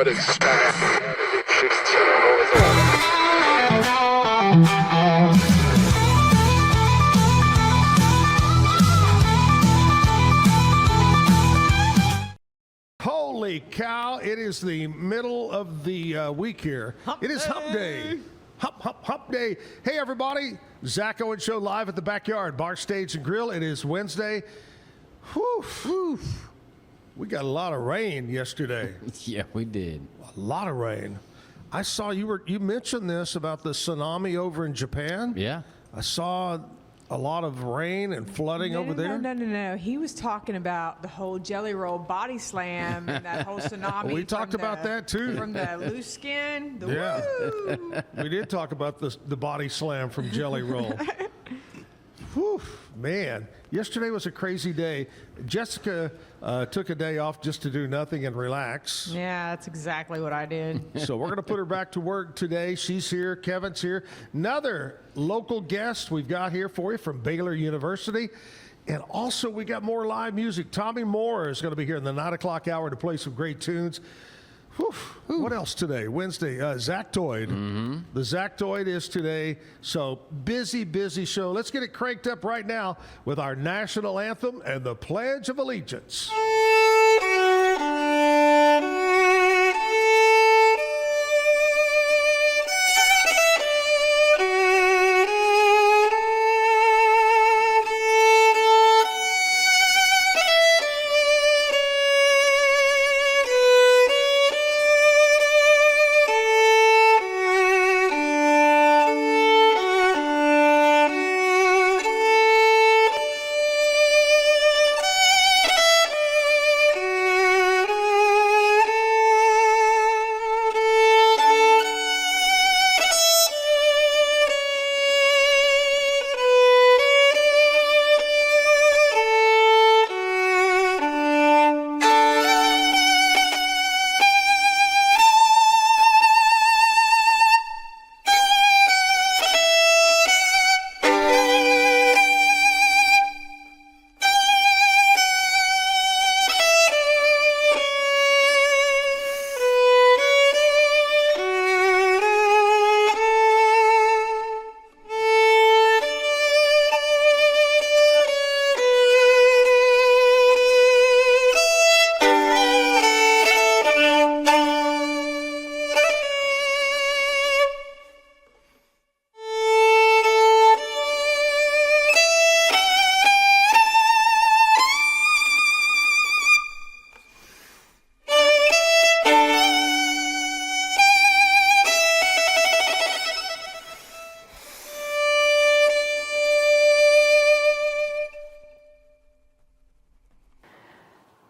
but it's back. 16 over. Holy cow, it is the middle of the week here. It is hump day. Hump day. Hey, everybody. Zack Owen Show live at the Backyard Bar, Stage, and Grill. It is Wednesday. Whew. We got a lot of rain yesterday. Yeah, we did. A lot of rain. I saw you mentioned this about the tsunami over in Japan. Yeah. I saw a lot of rain and flooding over there. No. He was talking about the whole Jelly Roll body slam and that whole tsunami. We talked about that too. From the loose skin. Woo! We did talk about the body slam from Jelly Roll. Whew, man. Yesterday was a crazy day. Jessica took a day off just to do nothing and relax. Yeah, that's exactly what I did. So we're going to put her back to work today. She's here. Kevin's here. Another local guest we've got here for you from Baylor University. And also we got more live music. Tommy Moore is going to be here in the 9 o'clock hour to play some great tunes. Whew. What else today? Wednesday, Zactoid. The Zactoid is today. So busy show. Let's get it cranked up right now with our national anthem and the Pledge of Allegiance.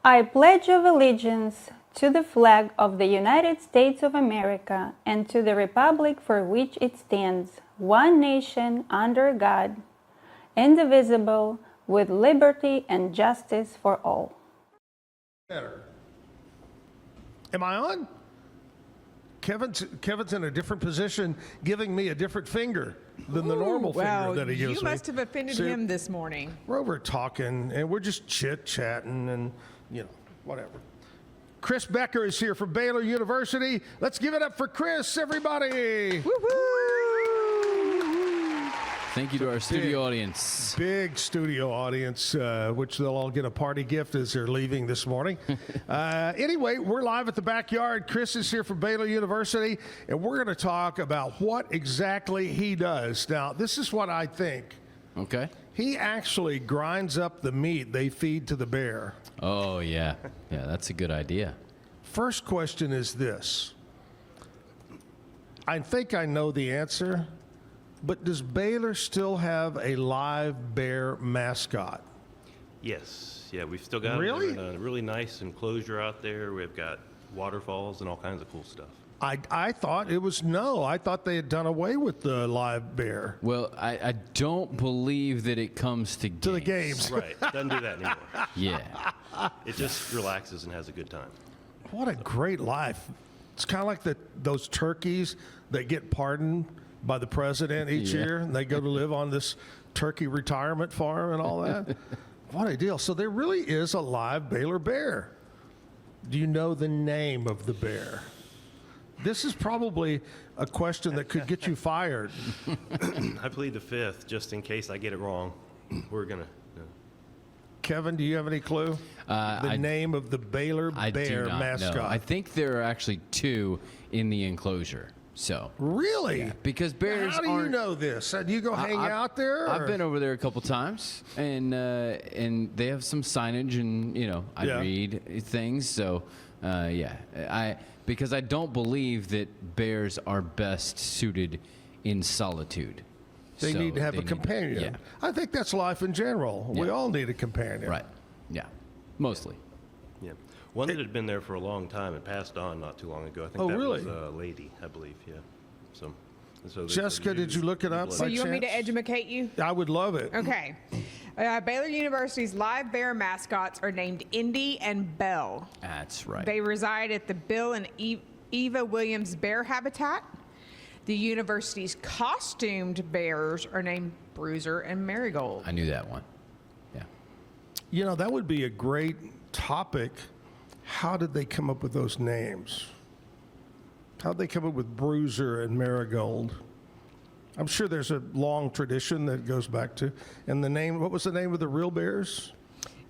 I pledge of allegiance to the flag of the United States of America and to the republic for which it stands, one nation under God, indivisible, with liberty and justice for all. Better. Am I on? Kevin's in a different position, giving me a different finger than the normal finger that he gives me. You must have offended him this morning. We're over talking, and we're just chit-chatting and, whatever. Chris Becker is here from Baylor University. Let's give it up for Chris, everybody. Woo-hoo! Thank you to our studio audience. Big studio audience, which they'll all get a party gift as they're leaving this morning. Anyway, we're live at the Backyard. Chris is here from Baylor University, and we're going to talk about what exactly he does. Now, this is what I think. Okay. He actually grinds up the meat they feed to the bear. Oh, yeah. Yeah, that's a good idea. First question is this. I think I know the answer, but does Baylor still have a live bear mascot? Yes. Yeah, we've still got Really? a really nice enclosure out there. We've got waterfalls and all kinds of cool stuff. I thought it was no. I thought they had done away with the live bear. Well, I don't believe that it comes to the games. Right. Doesn't do that anymore. Yeah. It just relaxes and has a good time. What a great life. It's kind of like those turkeys that get pardoned by the president each year, and they go to live on this turkey retirement farm and all that. What a deal. So there really is a live Baylor bear. Do you know the name of the bear? This is probably a question that could get you fired. I plead the fifth just in case I get it wrong. We're gonna. Kevin, do you have any clue? The name of the Baylor I Bear do not mascot. know. I think there are actually 2 in the enclosure. So Really? because bears How do you aren't. know this? Do you go hang out there? I've or- been over there a couple times, and they have some signage, and I Yeah. read things. So because I don't believe that bears are best suited in solitude. They So need to have they a need- companion. Yeah. I think that's life in general. We Yeah. all need a companion. Right. Yeah. Mostly. Yeah. One that had been there for a long time and passed on not too long ago. I think Oh, that really? was a lady, I believe. Yeah. So there's Jessica, a did you look it up? blood- So By you want me to chance? educate you? I would love it. Okay. Baylor University's live bear mascots are named Indy and Belle. That's right. They reside at the Bill and Eva Williams Bear Habitat. The university's costumed bears are named Bruiser and Marigold. I knew that one. Yeah. You know, that would be a great topic. How did they come up with those names? How did they come up with Bruiser and Marigold? I'm sure there's a long tradition that goes back to. And the name, what was the name of the real bears?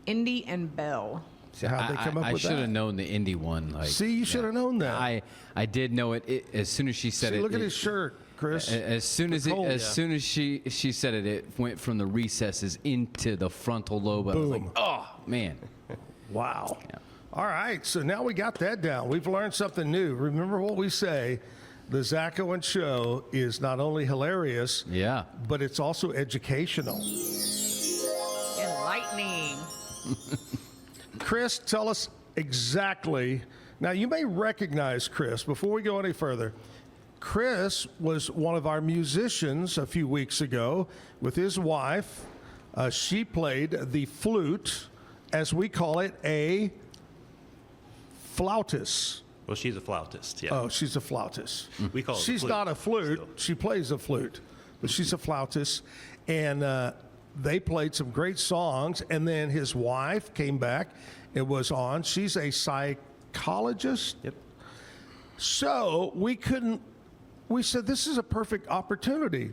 Indy and Belle. So how'd they come up I with should that? have known the indie one. Like, See, you should have known that. I did know it, as soon as she said See, it. look at it- his shirt, Chris. As soon as Cold. soon as she said it, it went from the recesses into the frontal lobe. I was like, Boom. oh man. Wow. Yeah. All right, so now we got that down. We've learned something new. Remember what we say, the Zack Owen Show is not only hilarious, Yeah. but it's also educational. Enlightening. Chris, tell us exactly. Now, you may recognize Chris. Before we go any further, Chris was one of our musicians a few weeks ago with his wife. She played the flute, as we call it, a flautist. Well, she's a flautist. Yeah. Oh, she's a flautist. We call it a She's flute not a flute. still. She plays a flute, but she's a flautist. And they played some great songs. And then his wife came back and was on. She's a psychologist. Yep. So we said, this is a perfect opportunity.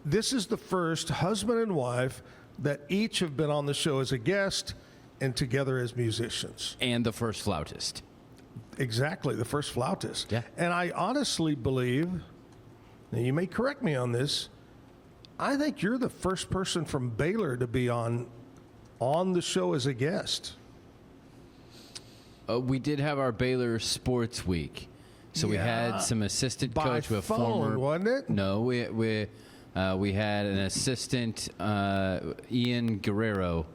This is the first husband and wife that each have been on the show as a guest and together as musicians. And the first flautist. Exactly, the first flautist. Yeah. And I honestly believe, now you may correct me on this, I think you're the first person from Baylor to be on the show as a guest. We did have our Baylor Sports Week, so we Yeah. had some assistant By coach with phone, former. wasn't it? No, we had an assistant, Ian Guerrero.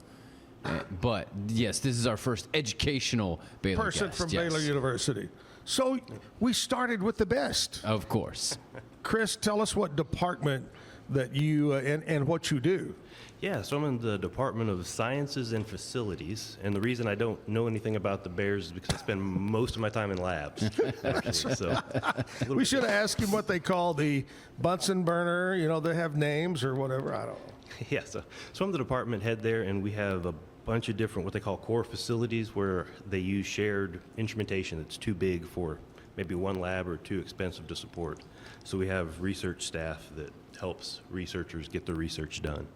But yes, this is our first educational Baylor Person guest, from yes. Baylor University. So we started with the best. Of course. Chris, tell us what department that you and what you do. Yeah, so I'm in the Department of Sciences and Facilities, and the reason I don't know anything about the bears is because I spend most of my time in labs. Actually, so We should have asked him what they call the Bunsen burner. You know, they have names or whatever. I don't know. yeah, so I'm the department head there, and we have a bunch of different what they call core facilities where they use shared instrumentation that's too big for maybe one lab or too expensive to support. So we have research staff that helps researchers get their research done,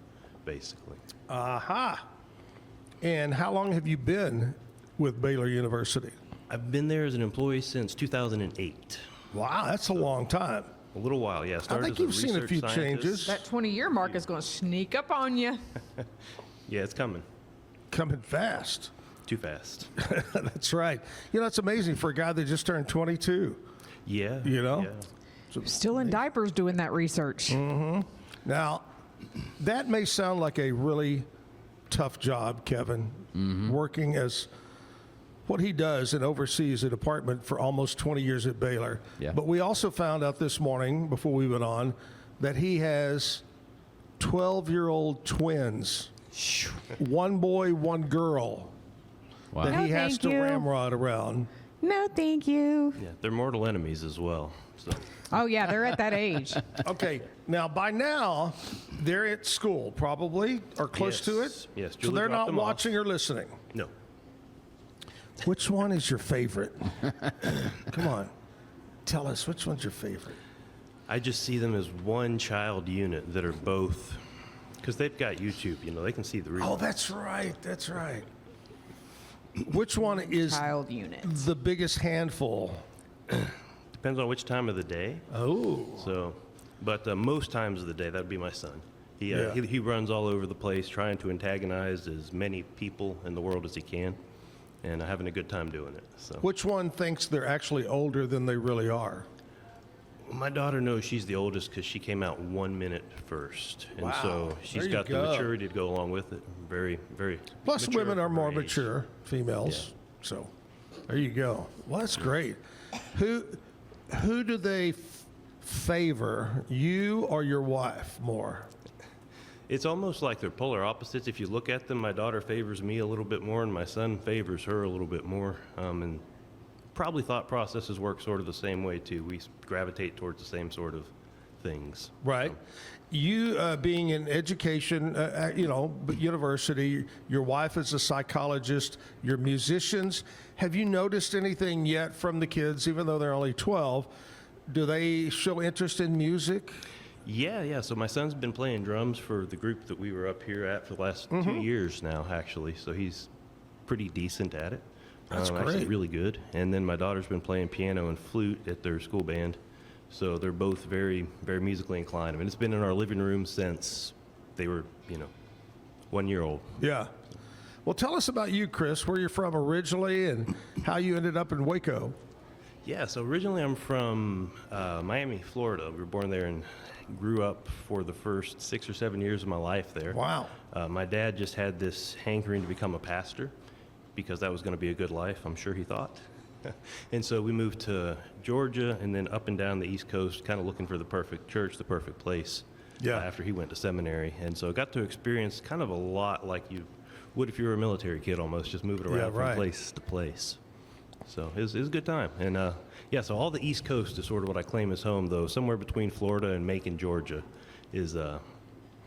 basically. Aha. And how long have you been with Baylor University? I've been there as an employee since 2008. Wow, that's a long time. A little while, yeah. I Started think as you've seen a research few scientist. changes That 20-year mark is going to sneak up on you. Yeah, it's coming. coming fast. Too fast. That's right. You know, it's amazing for a guy that just turned 22. Yeah. You know? Yeah. Still in diapers doing that research. Now, that may sound like a really tough job, Kevin, working as what he does and oversees a department for almost 20 years at Baylor. Yeah. But we also found out this morning, before we went on, that he has 12-year-old twins, one boy, one girl, Wow. that he No, has thank to you. ramrod around. No, thank you. Yeah, they're mortal enemies as well. So Oh, yeah, they're at that age. Okay, now by now, they're at school probably, or close to Yes. it. Yes, So Julie they're dropped not them off. watching or listening. no. Which one is your favorite? Come on. Tell us, which one's your favorite? I just see them as one child unit that are both, because they've got YouTube, they can see the real. Oh, that's right. That's right. Which one is Child units. the biggest handful? Depends on which time of the day. Oh. So, but most times of the day, that would be my son. Yeah. He runs all over the place trying to antagonize as many people in the world as he can, and having a good time doing it. So Which one thinks they're actually older than they really are? my daughter knows she's the oldest because she came out 1 minute first, and Wow. so she's There you got the go. maturity to go along with it. Very, very. Plus, mature women are for more her age. mature, females. So, there you go. Well, that's great. Who do they favor, you or your wife more? It's almost like they're polar opposites. If you look at them, my daughter favors me a little bit more, and my son favors her a little bit more. And probably thought processes work sort of the same way too. We gravitate towards the same sort of things. Right. You being in education, university, your wife is a psychologist, you're musicians. Have you noticed anything yet from the kids, even though they're only 12? Do they show interest in music? Yeah. So my son's been playing drums for the group that we were up here at for the last 2 years now, actually. So he's pretty decent at it. That's Actually great. really good. And then my daughter's been playing piano and flute at their school band. So they're both very, very musically inclined. I mean, it's been in our living room since they were, 1 year old. Yeah. Well, tell us about you, Chris, where you're from originally and how you ended up in Waco. Yeah, so originally I'm from Miami, Florida. We were born there and grew up for the first 6 or 7 years of my life there. Wow. My dad just had this hankering to become a pastor because that was going to be a good life, I'm sure he thought. And so we moved to Georgia and then up and down the East Coast, kind of looking for the perfect church, the perfect place. Yeah. After he went to seminary. And so I got to experience kind of a lot like you would if you were a military kid almost, just moving around right. from place to place. So it was a good time. And so all the East Coast is sort of what I claim as home, though. Somewhere between Florida and Macon, Georgia is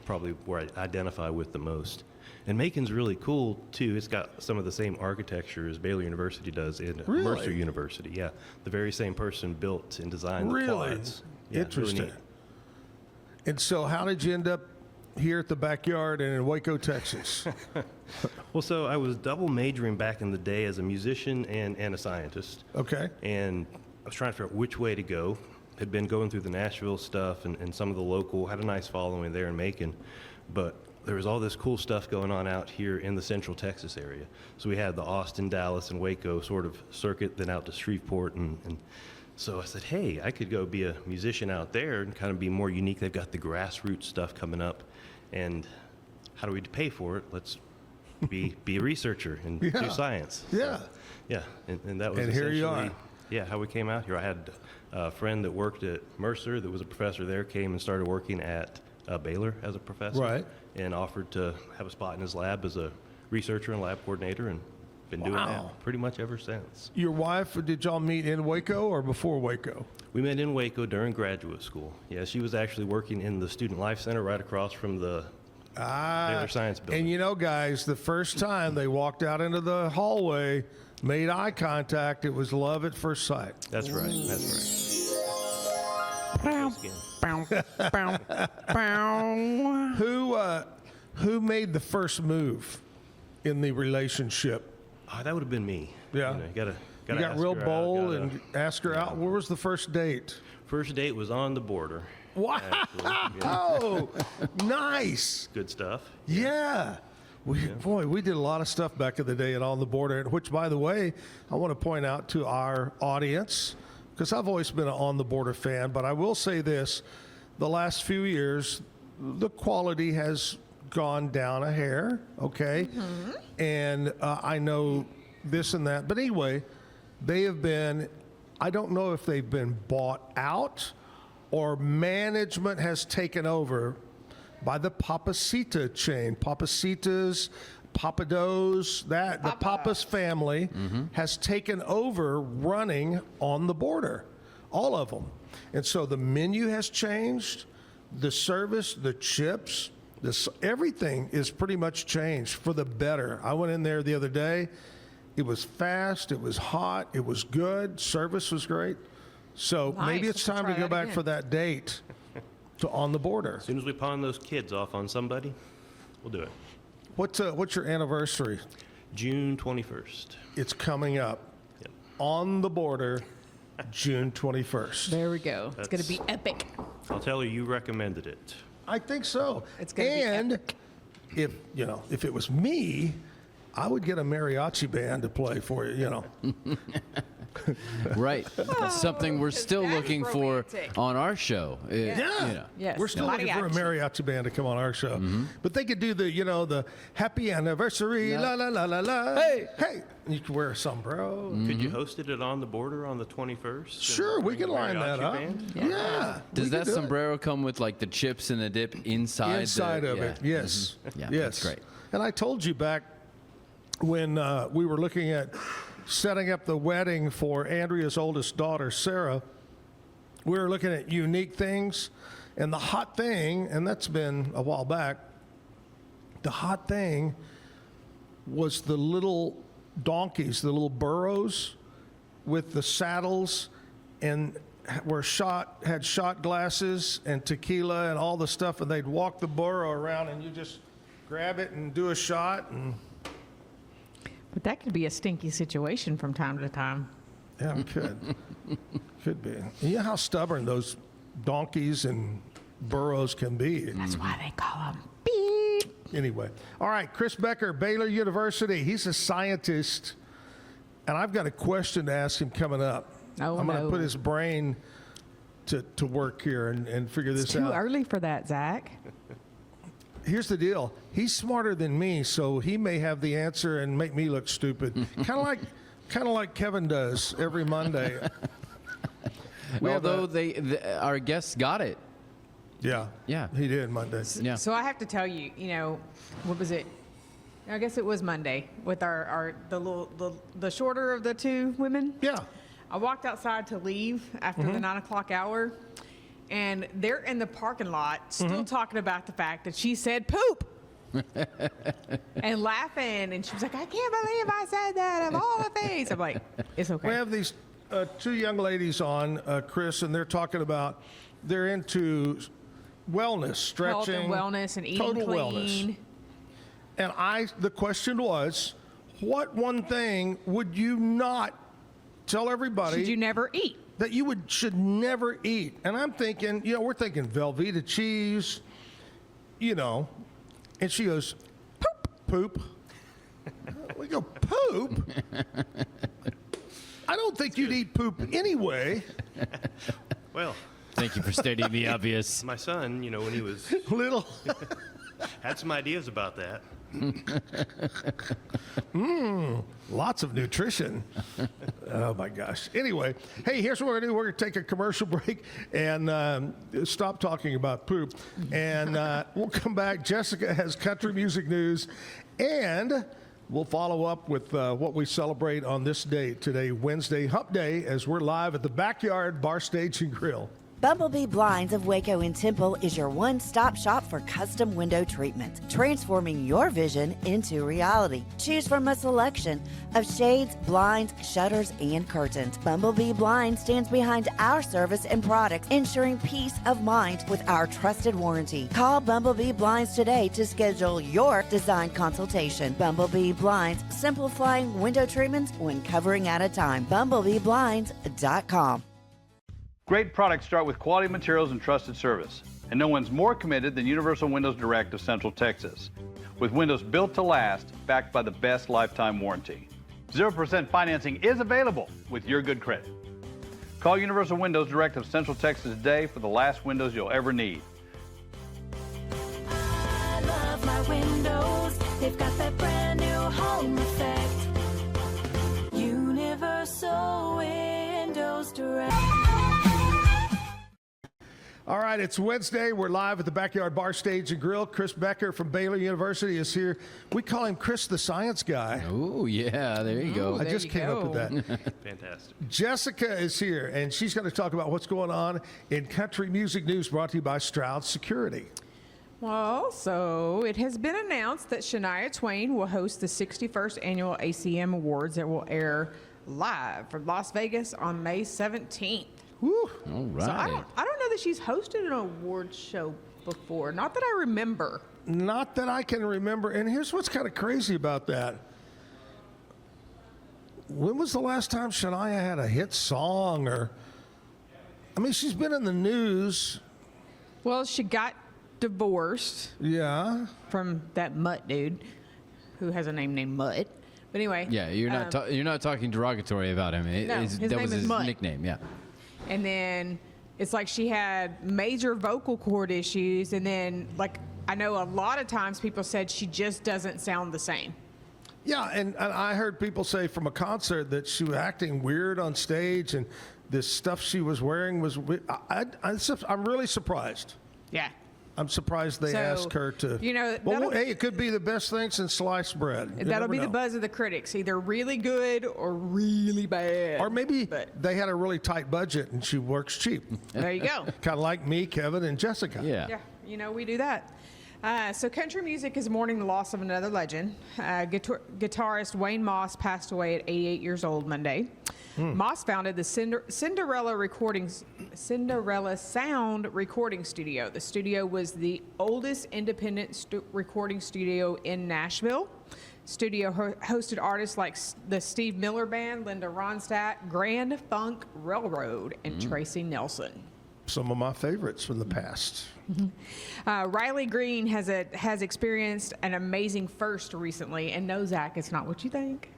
probably where I identify with the most. And Macon's really cool, too. It's got some of the same architecture as Baylor University does in Really? Mercer University. Yeah, the very same person built and designed the Really? quads. Yeah, it's really Interesting. neat. And so, how did you end up here at the backyard and in Waco, Texas? Well, so I was double majoring back in the day as a musician and a scientist. Okay. And I was trying to figure out which way to go. Had been going through the Nashville stuff and some of the local, had a nice following there in Macon. But there was all this cool stuff going on out here in the central Texas area. So we had the Austin, Dallas, and Waco sort of circuit, then out to Shreveport. And so I said, hey, I could go be a musician out there and kind of be more unique. They've got the grassroots stuff coming up. And how do we pay for it? Let's be a researcher and Yeah. do science. Yeah. So, yeah, and that was And here you essentially, are. yeah, how we came out here. I had a friend that worked at Mercer that was a professor there, came and started working at Baylor as a professor. Right. And offered to have a spot in his lab as a researcher and lab coordinator, and been doing Wow. that pretty much ever since. Your wife, did y'all meet in Waco or before Waco? We met in Waco during graduate school. Yeah, she was actually working in the Student Life Center right across from the Baylor Science Building. And guys, the first time they walked out into the hallway, made eye contact, it was love at first sight. That's right. That's right. Who made the first move in the relationship? That would have been me. Yeah. You got You got real bold and asked her out. Where was the first date? First date was on the border. Wow! Actually. Yeah. Oh, nice. Good stuff. Yeah. Boy, we did a lot of stuff back in the day at On the Border, which, by the way, I want to point out to our audience, because I've always been an On the Border fan, but I will say this. The last few years, the quality has gone down a hair, okay? And I know this and that. But anyway, they have been, I don't know if they've been bought out or management has taken over by the Papacita chain. Papacitas, Papados, the Papas family has taken over running On the Border, all of them. And so the menu has changed, the service, the chips, everything is pretty much changed for the better. I went in there the other day. It was fast, it was hot, it was good, service was great. So Nice. maybe it's We'll time try to go that back again. for that date to On the Border. As soon as we pawn those kids off on somebody, we'll do it. What's your anniversary? June 21st. It's coming up. Yep. On the Border, June 21st. There we go. It's going to be That's- epic. I'll tell her you recommended it. I think so. It's gonna be and epic. if it was me, I would get a mariachi band to play for you. Right. Something we're still that is looking for romantic. on our show. Yeah. Yes. We're still looking for a mariachi band to come on our show. But they could do the happy anniversary, la la la la la. Hey. Hey. You could wear a sombrero. Could you host it at On the Border on the 21st? Sure, we can line that up. Yeah. Does we that can do it. sombrero come with like the chips and the dip inside? Inside of yeah. it, yes. Yeah, yes. that's great. And I told you back when we were looking at setting up the wedding for Andrea's oldest daughter, Sarah, we were looking at unique things. And the hot thing, and that's been a while back, the hot thing was the little donkeys, the little burros with the saddles and had shot glasses and tequila and all the stuff, and they'd walk the burro around and you just grab it and do a shot. And But that could be a stinky situation from time to time. yeah, it could be. You know how stubborn those donkeys and burros can be. That's why they call them beep. Anyway, all right, Chris Becker, Baylor University. He's a scientist, and I've got a question to ask him coming up. Oh, I'm going to no. put his brain to work here and figure It's this too out. early for that, Zach. Here's the deal. He's smarter than me, so he may have the answer and make me look stupid. kind of like Kevin does every Monday. We have Although our guests got it. Yeah. Yeah. He did Monday. Yeah. So I have to tell you, what was it? I guess it was Monday with the shorter of the two women. Yeah. I walked outside to leave after the 9 o'clock hour, and they're in the parking lot still talking about the fact that she said poop. And laughing, and she was like, I can't believe I said that of all the things. I'm like, it's okay. We have these two young ladies on, Chris, and they're talking about they're into wellness, stretching, Health and wellness and eating total clean. wellness. And the question was, what one thing would you not tell everybody Should you never eat? that you should never eat? And I'm thinking, we're thinking Velveeta cheese, and she goes, poop. We go, poop? I don't think you'd eat poop anyway. Well, Thank you for stating the obvious. my son, when he was, Little. had some ideas about that. Lots of nutrition. Oh my gosh. Anyway, hey, here's what we're gonna do. We're gonna take a commercial break and stop talking about poop. And we'll come back. Jessica has country music news, and we'll follow up with what we celebrate on this day today, Wednesday, Hump Day, as we're live at the Backyard Bar Stage and Grill. Bumblebee Blinds of Waco and Temple is your one-stop shop for custom window treatment, transforming your vision into reality. Choose from a selection of shades, blinds, shutters, and curtains. Bumblebee Blinds stands behind our service and products, ensuring peace of mind with our trusted warranty. Call Bumblebee Blinds today to schedule your design consultation. Bumblebee Blinds, simplifying window treatments one covering at a time. BumblebeeBlinds.com. Great products start with quality materials and trusted service, and no one's more committed than Universal Windows Direct of Central Texas. With windows built to last, backed by the best lifetime warranty. 0% financing is available with your good credit. Call Universal Windows Direct of Central Texas today for the last windows you'll ever need. I love my windows. They've got that brand new home effect. Universal Windows Direct. All right, it's Wednesday. We're live at the Backyard Bar Stage and Grill. Chris Becker from Baylor University is here. We call him Chris the Science Guy. Oh, yeah, there you go. I there just you came up with go. that. Fantastic. Jessica is here, and she's going to talk about what's going on in country music news brought to you by Stroud Security. Well, so it has been announced that Shania Twain will host the 61st annual ACM Awards that will air live from Las Vegas on May 17th. Woo. All right. So I don't know that she's hosted an awards show before. Not that I remember. Not that I can remember. And here's what's kind of crazy about that. When was the last time Shania had a hit song? I mean, she's been in the news. Well, she got divorced Yeah. from that Mutt dude who has a name named Mutt. But anyway. Yeah, you're not talking derogatory about him. No, his that name was is his Mutt. nickname. Yeah. And then it's like she had major vocal cord issues. And then, like, I know a lot of times people said she just doesn't sound the same. Yeah, and I heard people say from a concert that she was acting weird on stage, and this stuff she was wearing was. I'm really surprised. Yeah. I'm surprised they So, asked her to. you know, well, that'll- hey, it could be the best thing since sliced bread. You That'll never be the know. buzz of the critics, either really good or really bad. Or maybe But they had a really tight budget and she works cheap. there you go. Kind of like me, Kevin, and Jessica. Yeah. Yeah, you know, we do that. So country music is mourning the loss of another legend. Guitarist Wayne Moss passed away at 88 years old Monday. Moss founded the Cinderella Sound recording studio. The studio was the oldest independent recording studio in Nashville. Studio hosted artists like the Steve Miller Band, Linda Ronstadt, Grand Funk Railroad, and Tracy Nelson. Some of my favorites from the past. Riley Green has experienced an amazing first recently, and no, Zach, it's not what you think.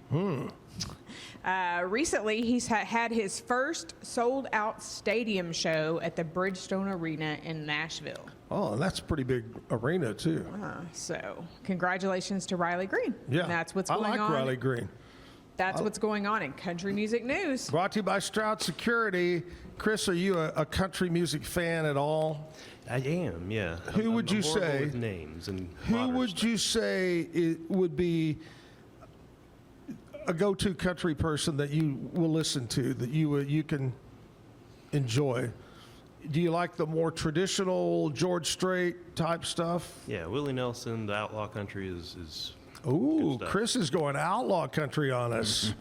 Recently, he's had his first sold-out stadium show at the Bridgestone Arena in Nashville. Oh, and that's a pretty big arena, too. So, congratulations to Riley Green. Yeah. And that's what's I going like on. Riley Green. That's what's going on in country music news. Brought to you by Stroud Security. Chris, are you a country music fan at all? I am, yeah. Who would you horrible say- with names and Who modern would stuff. you say it would be a go-to country person that you will listen to, that you can enjoy? Do you like the more traditional George Strait type stuff? Yeah, Willie Nelson, the outlaw country is Ooh, stuff. Chris is going outlaw country on us.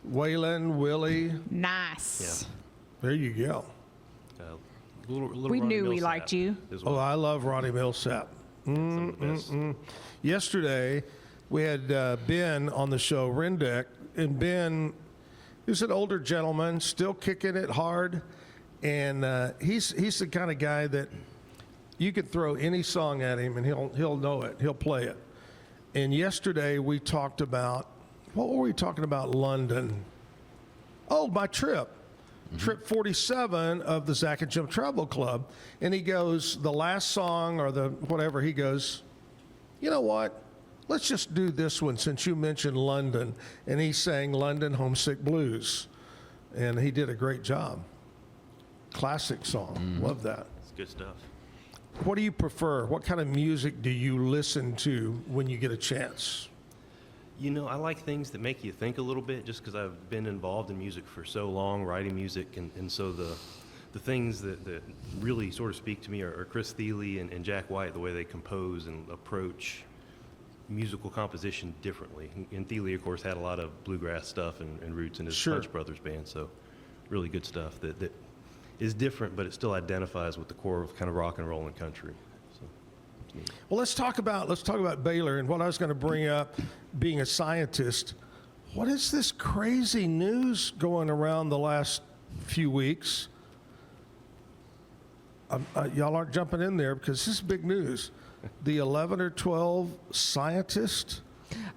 Waylon, Willie, Nice. there you go. little We Ronnie knew we Millsap liked you. as Oh, well. I love Ronnie Millsap. Some of the best. Yesterday, we had Ben on the show, Rendeck, and Ben is an older gentleman, still kicking it hard, and he's the kind of guy that you could throw any song at him and he'll know it, he'll play it. And yesterday we talked about, what were we talking about? London. Oh, my trip. Trip 47 of the Zack and Jim Travel Club. And he goes, the last song or the whatever, he goes, you know what? Let's just do this one since you mentioned London. And he sang London Homesick Blues. And he did a great job. Classic song. Love that. It's good stuff. What do you prefer? What kind of music do you listen to when you get a chance? You know, I like things that make you think a little bit just because I've been involved in music for so long, writing music. And so the things that really sort of speak to me are Chris Thiele and Jack White, the way they compose and approach musical composition differently. And Thiele, of course, had a lot of bluegrass stuff and roots in his Sure. Punch Brothers band. So really good stuff that is different, but it still identifies with the core of kind of rock and roll and country. So, it's neat. Well, let's talk about Baylor and what I was going to bring up. Being a scientist, what is this crazy news going around the last few weeks? Y'all aren't jumping in there because this is big news. The 11 or 12 scientists,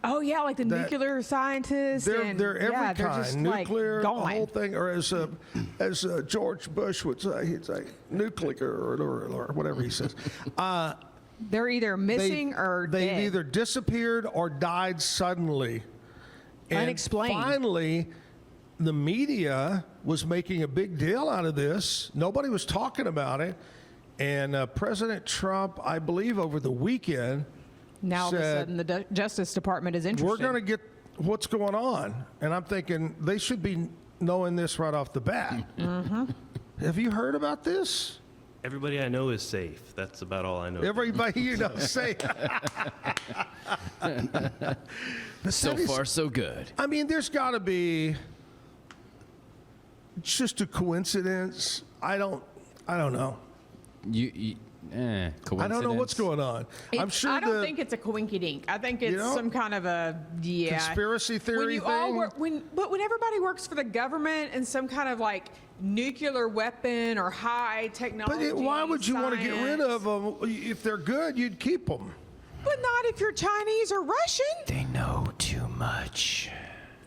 Oh yeah, like the nuclear scientists. they're and, every yeah, kind, they're just nuclear, like the gone. whole thing, or as George Bush would say, he'd say nuclear or whatever he says. They're either missing or they've dead. either disappeared or died suddenly. And Unexplained. finally, the media was making a big deal out of this. Nobody was talking about it. And President Trump, I believe over the weekend, Now all of a said, sudden the Justice Department is interested. we're going to get what's going on. And I'm thinking they should be knowing this right off the bat. Have you heard about this? Everybody I know is safe. That's about all I know. Everybody you know say. So far, so good. I mean, there's got to be. it's just a coincidence. I don't know. Coincidence? I don't know what's going on. I'm sure I don't think it's a coinky-dink. I think it's some kind of a conspiracy theory thing. But when everybody works for the government and some kind of like nuclear weapon or high technology, But why would you want to get rid science- of them? If they're good, you'd keep them. But not if you're Chinese or Russian. They know too much.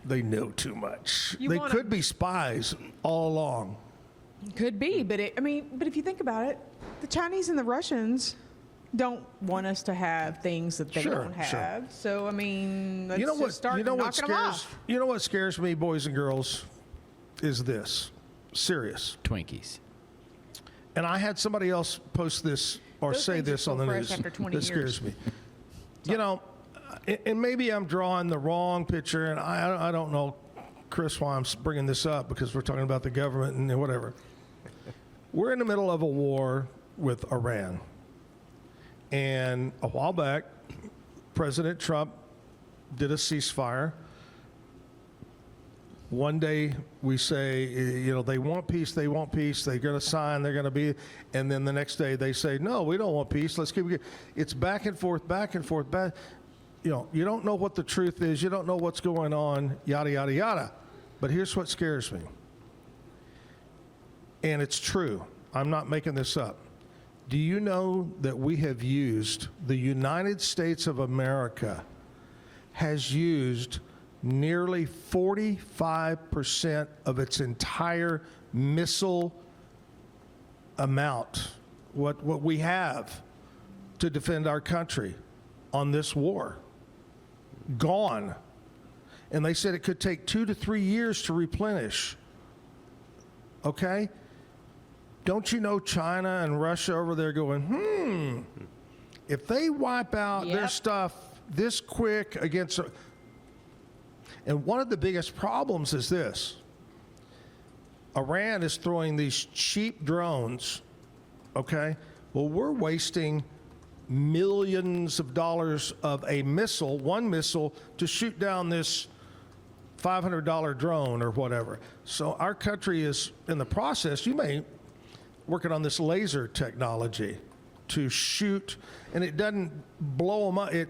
They know too much. You They wanna- could be spies all along. Could be, but but if you think about it, the Chinese and the Russians don't want us to have things that they Sure, don't sure. have. So I mean, let's You know just what? start You know what knocking them scares? off. You know what scares me, boys and girls, is this. Serious. Twinkies. And I had somebody else post this or Those say things this are on the still news. fresh after 20 That scares years. me. You know, and maybe I'm drawing the wrong picture, and I don't know, Chris, why I'm bringing this up, because we're talking about the government and whatever. We're in the middle of a war with Iran. And a while back, President Trump did a ceasefire. One day we say, they want peace, they're going to sign, they're going to be, and then the next day they say, no, we don't want peace, let's keep it. It's back and forth, back. You don't know what the truth is, you don't know what's going on, yada, yada, yada. But here's what scares me. And it's true, I'm not making this up. Do you know that we have used, the United States of America has used nearly 45% of its entire missile amount, what we have to defend our country on this war? Gone. And they said it could take 2 to 3 years to replenish. Okay? Don't you know China and Russia over there going, if they wipe out their Yep. stuff this quick against... And one of the biggest problems is this. Iran is throwing these cheap drones, okay? Well, we're wasting millions of dollars of a missile, one missile, to shoot down this $500 drone or whatever. So our country is in the process, you may working on this laser technology to shoot, and it doesn't blow them up. It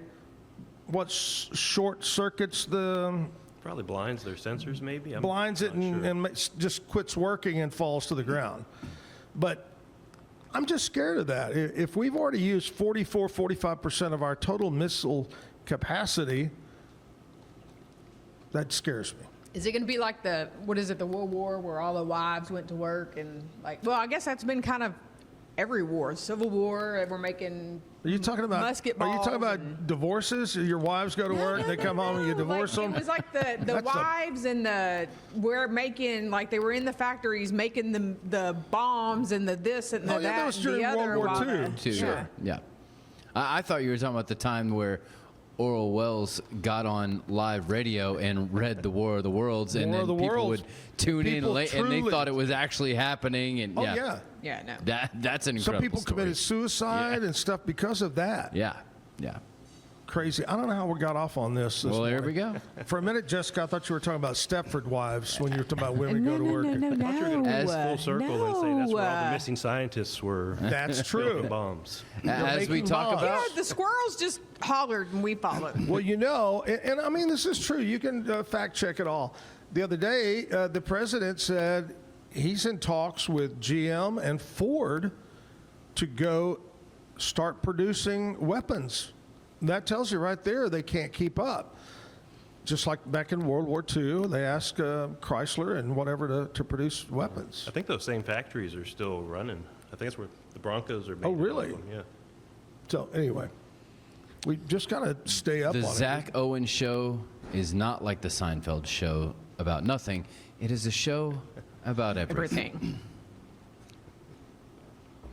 short circuits the... Probably blinds their sensors, maybe. blinds it not sure. and just quits working and falls to the ground. But I'm just scared of that. If we've already used 45% of our total missile capacity, that scares me. Is it going to be like the World War where all the wives went to work and well, I guess that's been kind of every war, Civil War, we're making Are you talking about? musket Are you balls talking about and- divorces? Your wives go to work, they come home, and you divorce like, them. It was like the That's wives and we're making, like they were in the factories making the bombs and the this and the Oh, yeah, that that was and during the World other. War while II. the- Too. Sure. Yeah. I thought you were talking about the time where Orville Wells got on live radio and read the War of the Worlds, and War then of the people Worlds. would tune in People late, and they truly- thought it was actually happening. And Oh, yeah. Yeah, no. that's an incredible Some people story. committed suicide Yeah. and stuff because of that. Yeah, yeah. Crazy. I don't know how we got off on this. Well, there we morning. go. For a minute, Jessica, I thought you were talking about Stepford wives when you were talking about women go to work. I thought you were going to As full circle and say that's where all the no. missing scientists were. That's true. building bombs. As we making talk bombs. about, Yeah, the squirrels just hollered and we followed. Well, and I mean, this is true. You can fact check it all. The other day, the president said he's in talks with GM and Ford to go start producing weapons. That tells you right there they can't keep up. Just like back in World War II, they asked Chrysler and whatever to produce weapons. I think those same factories are still running. I think that's where the Broncos are made. Oh, really? Yeah. So anyway, we just got to stay up the on Zack Owen show is not like the Seinfeld show about nothing. It is a show about everything. Everything.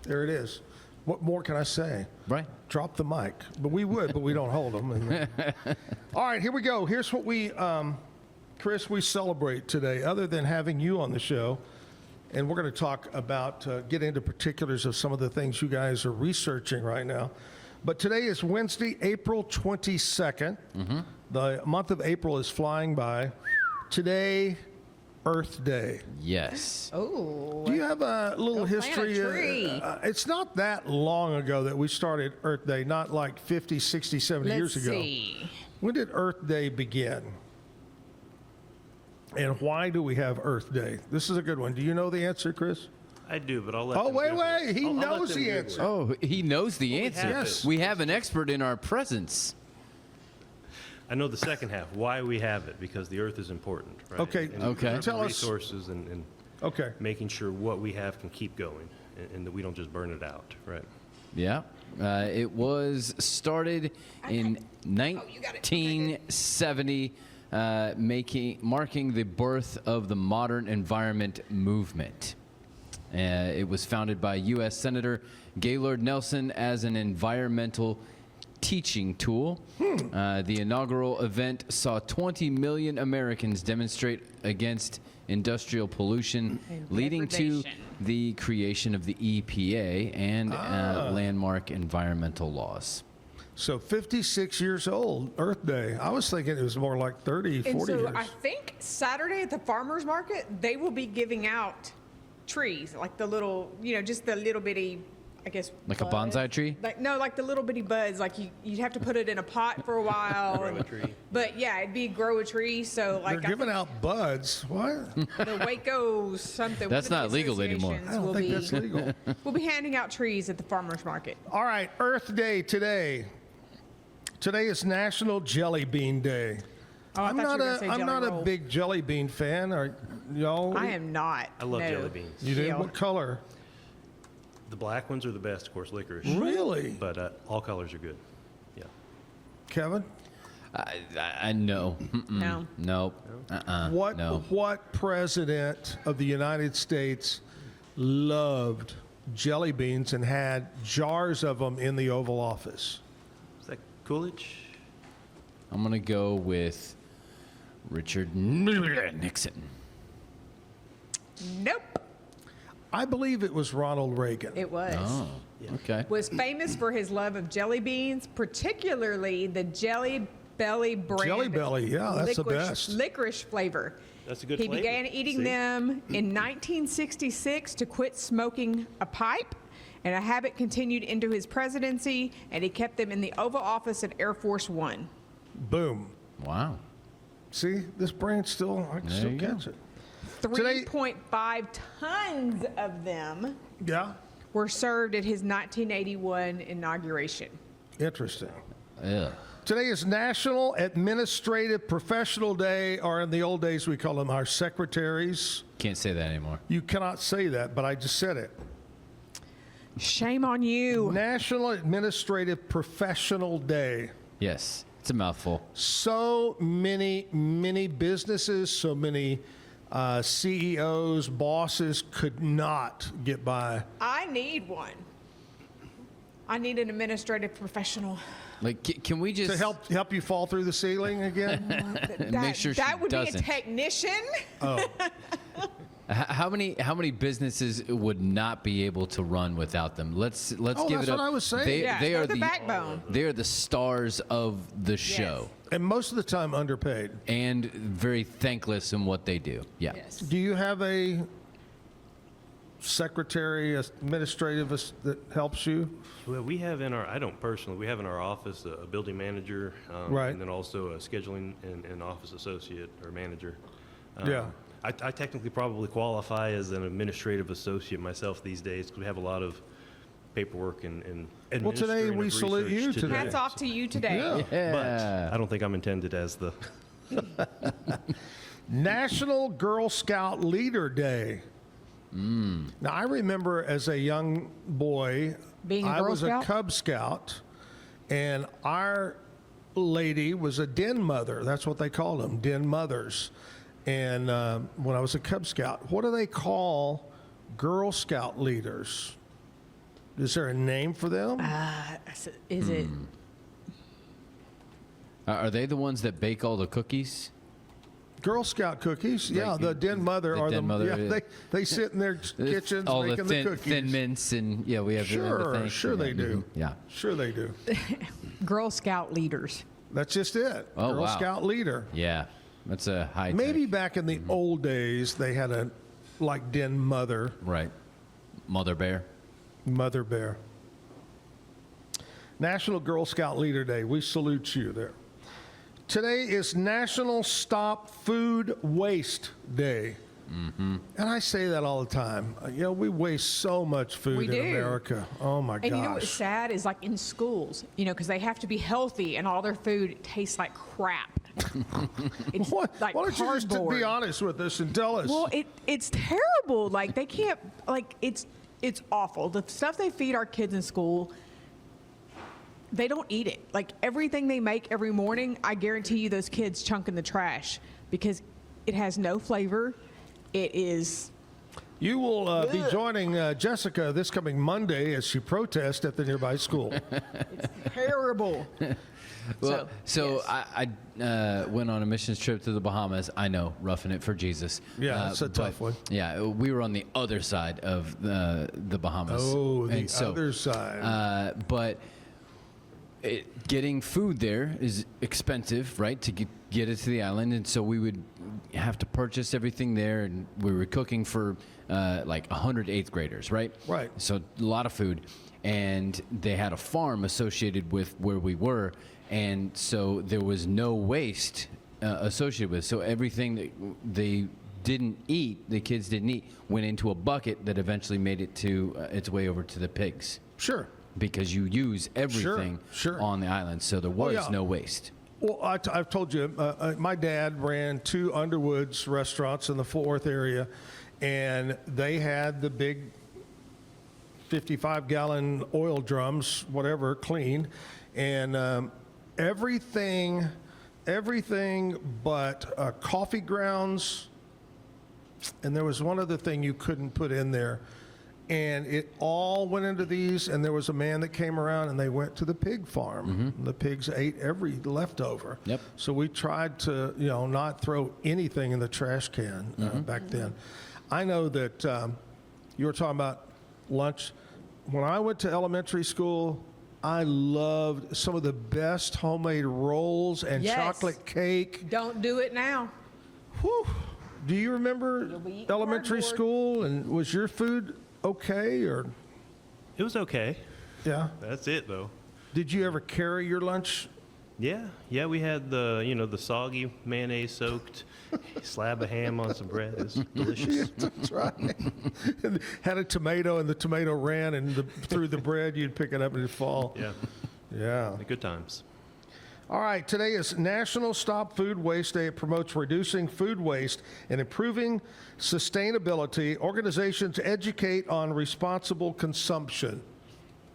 it. There it is. What more can I say? Right. Drop the mic. But we would, but we don't hold them. All right, here we go. Here's what Chris, we celebrate today, other than having you on the show. And we're going to talk about, get into particulars of some of the things you guys are researching right now. But today is Wednesday, April 22nd. The month of April is flying by. Today Earth Day. Yes. Oh. Do you have a little Go plant a history? tree. It's not that long ago that we started Earth Day, not like 50, 60, 70 years Let's ago. see. When did Earth Day begin? And why do we have Earth Day? This is a good one. Do you know the answer, Chris? I do, but I'll let Oh, them wait, Google it. wait. He I'll let knows them the Google answer. it. Oh, he knows the we answer. have Yes. We have an expert in our presence. I know the second half, why we have it, because the earth is important, right? Okay, And okay. the Tell us- resources and Okay. making sure what we have can keep going and that we don't just burn it out, right? Yeah. It was started in 1970, marking the birth of the modern environment movement. It was founded by U.S. Senator Gaylord Nelson as an environmental teaching tool. The inaugural event saw 20 million Americans demonstrate against industrial pollution, leading to degradation. the creation of the EPA and landmark environmental laws. So 56 years old, Earth Day. I was thinking it was more like 30, And 40 so years. I think Saturday at the farmer's market, they will be giving out trees, like the little, just the little bitty, I guess. Like a bud. bonsai tree? Like the little bitty buds. Like you'd have to put it in a pot for a while. Grow a tree. But yeah, it'd be grow a tree. So like They're giving out buds. What? the Waco something. That's one of not the legal anymore. associations I don't will think be, that's legal. We'll be handing out trees at the farmer's market. All right, Earth Day today. Today is National Jelly Bean Day. Oh, I I'm thought you not were gonna say I'm jelly not a roll. big jelly bean fan. Are y'all? I am not. I love no. jelly beans. You do? Yeah. What color? The black ones are the best, of course, licorice. Really? But all colors are good. Yeah. Kevin? I know. No. Nope. What No. what president of the United States loved jelly beans and had jars of them in the Oval Office? Is that Coolidge? I'm going to go with Richard Nixon. Nope. I believe it was Ronald Reagan. It was. Oh, okay. Was famous for his love of jelly beans, particularly the Jelly Belly brand. Jelly Belly, yeah, that's the licorice- best. Licorice flavor. That's a good He flavor. began eating See? them in 1966 to quit smoking a pipe, and a habit continued into his presidency, and he kept them in the Oval Office at Air Force One. Boom. Wow. See, this brand still, I can There still you go. catch it. Today- 3.5 tons of them Yeah, were served at his 1981 inauguration. interesting. Ugh. Today is National Administrative Professional Day, or in the old days we call them our secretaries. Can't say that anymore. You cannot say that, but I just said it. Shame on you. National Administrative Professional Day. Yes. It's a mouthful. So many businesses, so many CEOs, bosses could not get by. I need one. I need an administrative professional. Like, can we just To help you fall through the ceiling again? make sure she that would be doesn't? a technician. How many businesses would not be able to run without them? Let's Oh, give that's it up. what I was saying. They, Yeah, they they're are the backbone. They are the stars of the show, And most of the time underpaid. and very thankless in what they do. Yeah. Yes. Do you have a secretary, administrative that helps you? Well, we have in our, I don't personally, we have in our office a building manager, Right. and then also a scheduling and office associate or manager. Yeah. I technically probably qualify as an administrative associate myself these days because we have a lot of paperwork and Well, today we administrative salute you research to do. today. Hats off to you today. Yeah. But I don't think I'm intended as the. National Girl Scout Leader Day. Now, I remember as a young boy, Being a I Girl was Scout? a Cub Scout, and our lady was a den mother. That's what they called them, den mothers. And when I was a Cub Scout, what do they call Girl Scout leaders? Is there a name for them? Is it? Are they the ones that bake all the cookies? Girl Scout cookies, yeah. Like The den mother the are den the mother, yeah. yeah. They sit in their kitchens all making the the cookies. thin mints, and yeah, we have the Sure, thing. sure they do. Mhm. Yeah. Sure they do. Girl Scout leaders. That's just it. Oh, Girl wow. Scout leader. Yeah. That's a high. Maybe back in the old days, they had a den mother. Right. Mother bear. Mother bear. National Girl Scout Leader Day. We salute you there. Today is National Stop Food Waste Day. And I say that all the time. We waste so much food We in do. America. Oh my gosh. And you know what's sad is like in schools, because they have to be healthy and all their food tastes like crap. It's Why like don't you just cardboard. be honest with us and tell us? Well, it's terrible. Like they can't. Like it's awful. The stuff they feed our kids in school, they don't eat it. Like everything they make every morning, I guarantee you those kids chunk in the trash because it has no flavor. It is. You will be joining Jessica this coming Monday as she protests at the nearby school. Terrible. Well, so yes. I went on a missions trip to the Bahamas. I know, roughing it for Jesus. Yeah, it's a tough one. Yeah, we were on the other side of the Bahamas. Oh, the And other side. But getting food there is expensive, right, to get it to the island. And so we would have to purchase everything there. And we were cooking for like 100 eighth graders, right? Right. So a lot of food. And they had a farm associated with where we were. And so there was no waste associated with it. So everything that they didn't eat, the kids didn't eat, went into a bucket that eventually made it to its way over to the pigs. Sure. Because you use everything Sure. on the island, so there was yeah. no waste. Well, I've told you, my dad ran 2 Underwoods restaurants in the Fort Worth area, and they had the big 55-gallon oil drums, whatever, cleaned, and everything but coffee grounds, and there was one other thing you couldn't put in there. And it all went into these, and there was a man that came around, and they went to the pig farm. And the pigs ate every leftover. Yep. So we tried to, not throw anything in the trash can back then. I know that you were talking about lunch. When I went to elementary school, I loved some of the best homemade rolls and Yes. chocolate cake. Don't do it now. Whew. Do you remember You'll be eating elementary cardboard. school, and was your food okay, or It was okay. yeah? That's it, though. Did you ever carry your lunch? Yeah, we had the soggy mayonnaise-soaked slab of ham on some bread. It was delicious. That's right. And had a tomato, and the tomato ran, and through the bread, you'd pick it up and it'd fall. Yeah, Yeah. good times. All right, today is National Stop Food Waste Day. It promotes reducing food waste and improving sustainability. Organizations educate on responsible consumption.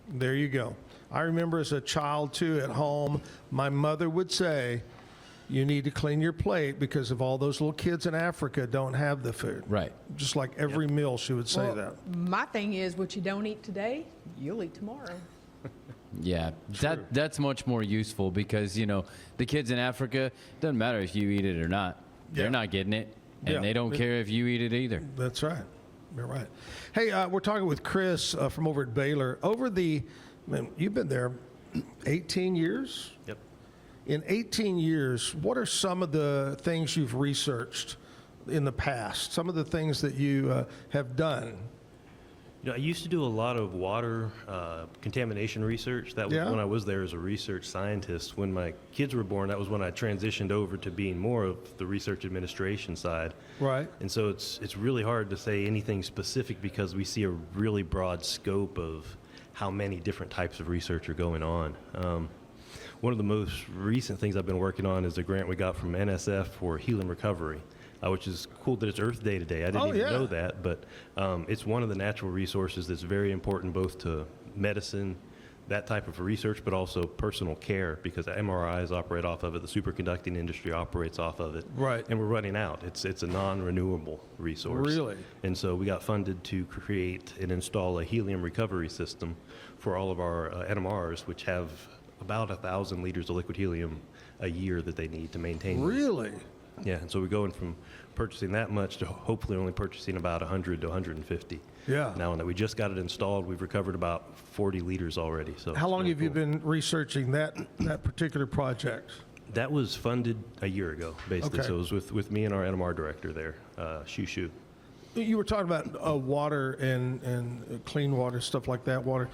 There you go. I remember as a child, too, at home, my mother would say, you need to clean your plate because of all those little kids in Africa don't have the food. Right. Just like every meal, she would say that. My thing is, what you don't eat today, you'll eat tomorrow. Yeah, that's much more useful because, the kids in Africa, doesn't matter if you eat it or not. They're Yeah. not getting it, and Yeah. they don't care if you eat it either. That's right. You're right. Hey, we're talking with Chris from over at Baylor. You've been there 18 years? Yep. In 18 years, what are some of the things you've researched in the past? Some of the things that you have done? I used to do a lot of water contamination research. That was Yeah. when I was there as a research scientist. When my kids were born, that was when I transitioned over to being more of the research administration side. Right. And so it's really hard to say anything specific because we see a really broad scope of how many different types of research are going on. One of the most recent things I've been working on is a grant we got from NSF for healing recovery, which is cool that it's Earth Day today. I didn't even know that, but it's one of the natural resources that's very important both to medicine, that type of research, but also personal care because MRIs operate off of it, the superconducting industry operates off of it. Right. And we're running out. It's a non-renewable resource. Really? And so we got funded to create and install a helium recovery system for all of our NMRs, which have about 1,000 liters of liquid helium a year that they need to maintain. Really? Yeah, and so we're going from purchasing that much to hopefully only purchasing about 100 to 150. Yeah. Now that we just got it installed, we've recovered about 40 liters already. So How it's long really have you cool. been researching that particular project? That was funded a year ago, basically. Okay. So it was with me and our NMR director there, Shushu. You were talking about water and clean water, stuff like that. Water.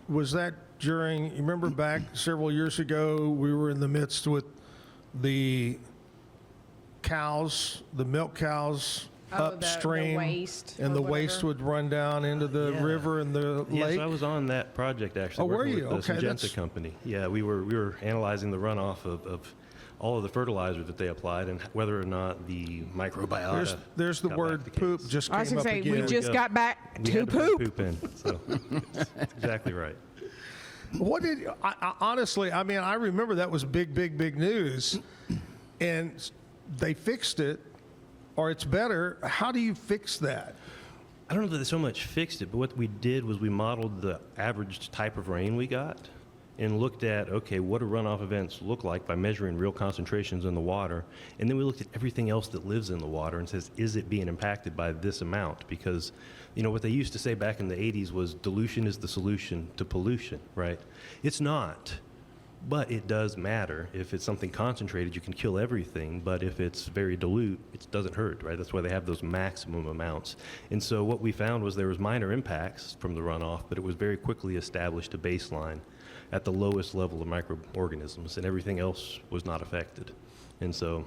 Was that during? You remember back several years ago, we were in the midst with the cows, the milk cows upstream, the waste and or the whatever. waste would run down into the Yeah. river and the Yes, lake. I was on that project actually. Oh, were working you? With the Okay, Syngenta that's- company. Yeah, we were analyzing the runoff of all of the fertilizer that they applied and whether or not the microbiota. There's the got word back to poop case. just I was came gonna up say again. we just go. got back We to had to bring poop. poop in, so it's exactly right. What did honestly? I mean, I remember that was big news, and they fixed it, or it's better. How do you fix that? I don't know that they so much fixed it, but what we did was we modeled the average type of rain we got and looked at, okay, what do runoff events look like by measuring real concentrations in the water? And then we looked at everything else that lives in the water and says, is it being impacted by this amount? Because, you know, what they used to say back in the 80s was dilution is the solution to pollution, right? It's not. But it does matter. If it's something concentrated, you can kill everything. But if it's very dilute, it doesn't hurt, right? That's why they have those maximum amounts. And so what we found was there was minor impacts from the runoff, but it was very quickly established a baseline at the lowest level of microorganisms, and everything else was not affected. And so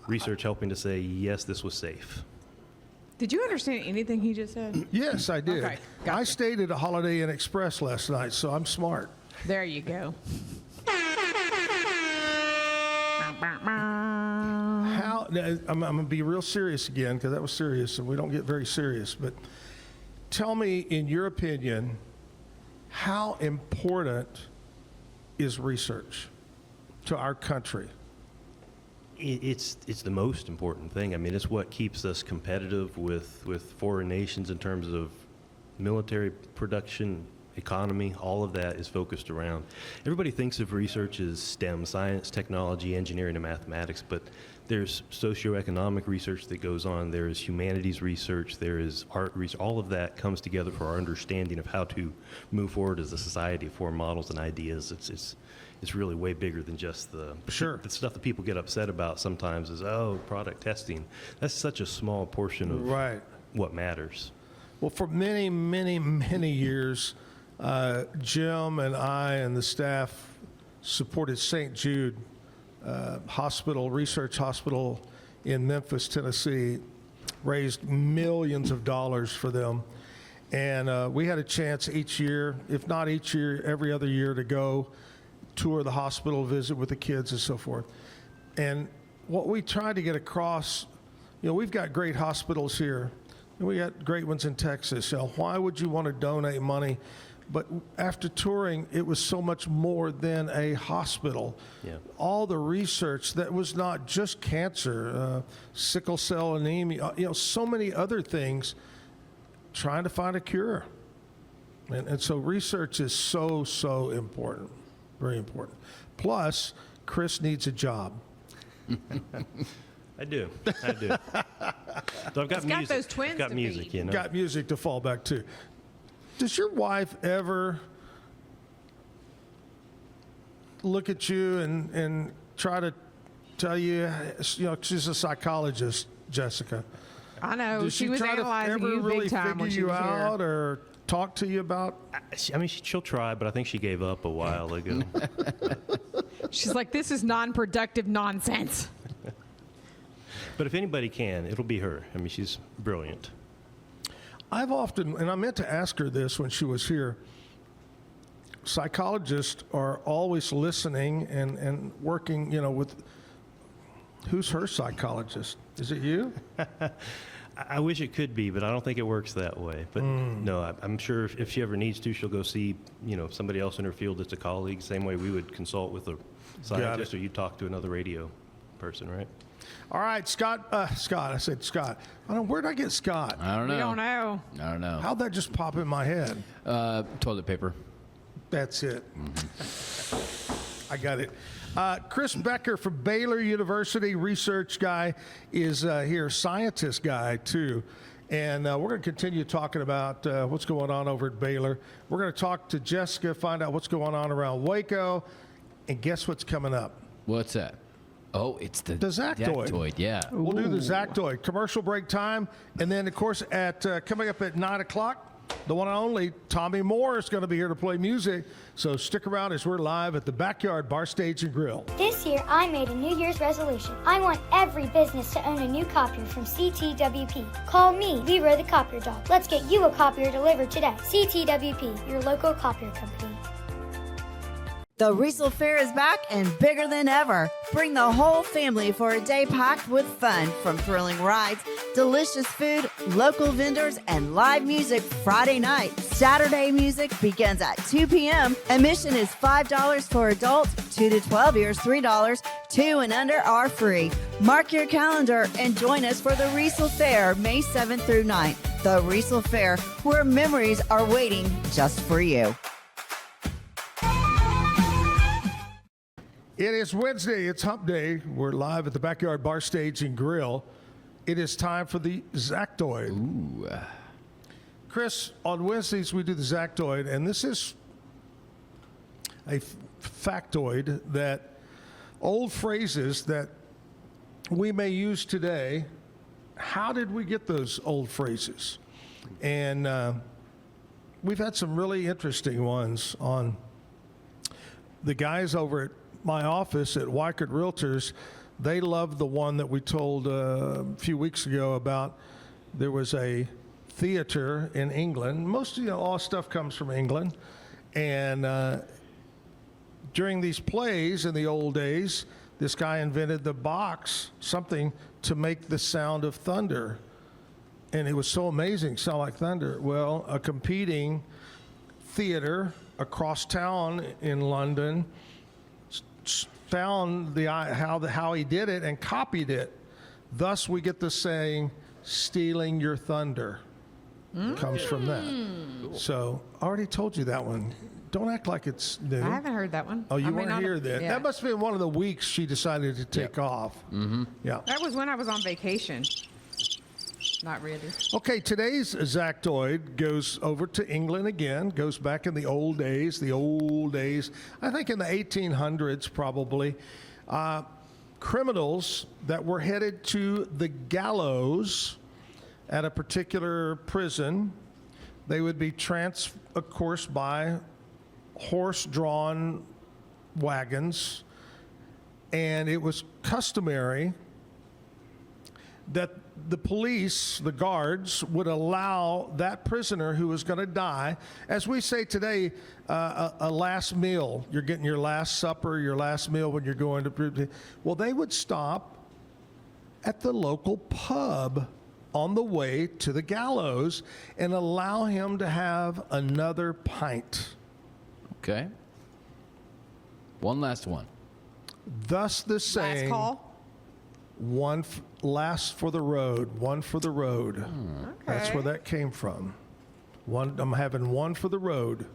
research helping to say, yes, this was safe. Did you understand anything he just said? Yes, I did. Okay, I gotcha. stayed at a Holiday Inn Express last night, so I'm smart. There you go. How? Now, I'm going to be real serious again because that was serious, and we don't get very serious. But tell me, in your opinion, how important is research to our country? It's the most important thing. I mean, it's what keeps us competitive with foreign nations in terms of military production, economy. All of that is focused around. Everybody thinks of research as STEM, science, technology, engineering, and mathematics, but there's socioeconomic research that goes on. There is humanities research. There is art research. All of that comes together for our understanding of how to move forward as a society, form models and ideas. It's really way bigger than just the stuff that people get upset about sometimes is, oh, product testing. That's such a small portion of Right. what matters. Well, for many years, Jim and I and the staff supported St. Jude Hospital, Research Hospital in Memphis, Tennessee, raised millions of dollars for them. And we had a chance each year, if not each year, every other year, to go tour the hospital, visit with the kids and so forth. And what we tried to get across, you know, we've got great hospitals here, and we got great ones in Texas. So why would you want to donate money? But after touring, it was so much more than a hospital. Yeah. All the research that was not just cancer, sickle cell anemia, you know, so many other things, trying to find a cure. And so research is so important, very important. Plus, Chris needs a job. I do. So I've got He's got music. those twins I've got to music, feed. you know. Got music to fall back to. Does your wife ever look at you and try to tell you, you know, she's a psychologist, Jessica. I know. Does She was try to analyzing ever you really big time figure when she you was out here. or talk to you about? I mean, she'll try, but I think she gave up a while ago. She's like, this is non-productive nonsense. But if anybody can, it'll be her. I mean, she's brilliant. I've often, and I meant to ask her this when she was here, psychologists are always listening and working, you know, with, who's her psychologist? Is it you? I wish it could be, but I don't think it works that way. But no, I'm sure if she ever needs to, she'll go see, you know, somebody else in her field that's a colleague, same way we would consult with a scientist or you talk to another radio person, right? All right, Scott. I said Scott. I don't know, where'd I get Scott? I don't know. We don't know. I don't know. How'd that just pop in my head? Toilet paper. That's it. I got it. Chris Becker from Baylor University, research guy, is here, scientist guy too. And we're going to continue talking about what's going on over at Baylor. We're going to talk to Jessica, find out what's going on around Waco. And guess what's coming up? What's that? Oh, it's the Zactoid. Zactoid, yeah. We'll do the Zactoid. Commercial break time. And then, of course, at coming up at 9 o'clock, the one and only Tommy Moore is going to be here to play music. So stick around as we're live at the Backyard Bar Stage and Grill. This year, I made a New Year's resolution. I want every business to own a new copier from CTWP. Call me, Leroy the Copier Dog. Let's get you a copier delivered today. CTWP, your local copier company. The Riesel Fair is back and bigger than ever. Bring the whole family for a day packed with fun, from thrilling rides, delicious food, local vendors, and live music Friday night. Saturday music begins at 2 p.m. Admission is $5 for adults, 2 to 12 years, $3. 2 and under are free. Mark your calendar and join us for the Riesel Fair, May 7th through 9th. The Riesel Fair, where memories are waiting just for you. It is Wednesday. It's Hump Day. We're live at the Backyard Bar Stage and Grill. It is time for the Zactoid. Ooh. Chris, on Wednesdays we do the Zactoid, and this is a factoid that old phrases that we may use today. How did we get those old phrases? And we've had some really interesting ones on the guys over at my office at Waco Realtors. They loved the one that we told a few weeks ago about there was a theater in England. Most, all stuff comes from England. And during these plays in the old days, this guy invented the box, something to make the sound of thunder. And it was so amazing, sound like thunder. Well, a competing theater across town in London found how he did it and copied it. Thus, we get the saying, stealing your thunder. Comes from that. Cool. So, I already told you that one. Don't act like it's new. I haven't heard that one. Oh, you I may weren't not here have- then. yeah. That must have been one of the weeks she decided to take off. Mm-hmm. Yeah. That was when I was on vacation. Not really. Okay, today's Zactoid goes over to England again, goes back in the old days, I think in the 1800s probably. Criminals that were headed to the gallows at a particular prison, they would be of course, by horse-drawn wagons, and it was customary that the police, the guards, would allow that prisoner who was going to die, as we say today, a last meal. You're getting your last supper, your last meal when you're going to. Well, they would stop at the local pub on the way to the gallows and allow him to have another pint. Okay. One last one. Thus the saying. Last call. Last for the road, one for the road. Okay. That's where that came from. I'm having one for the road.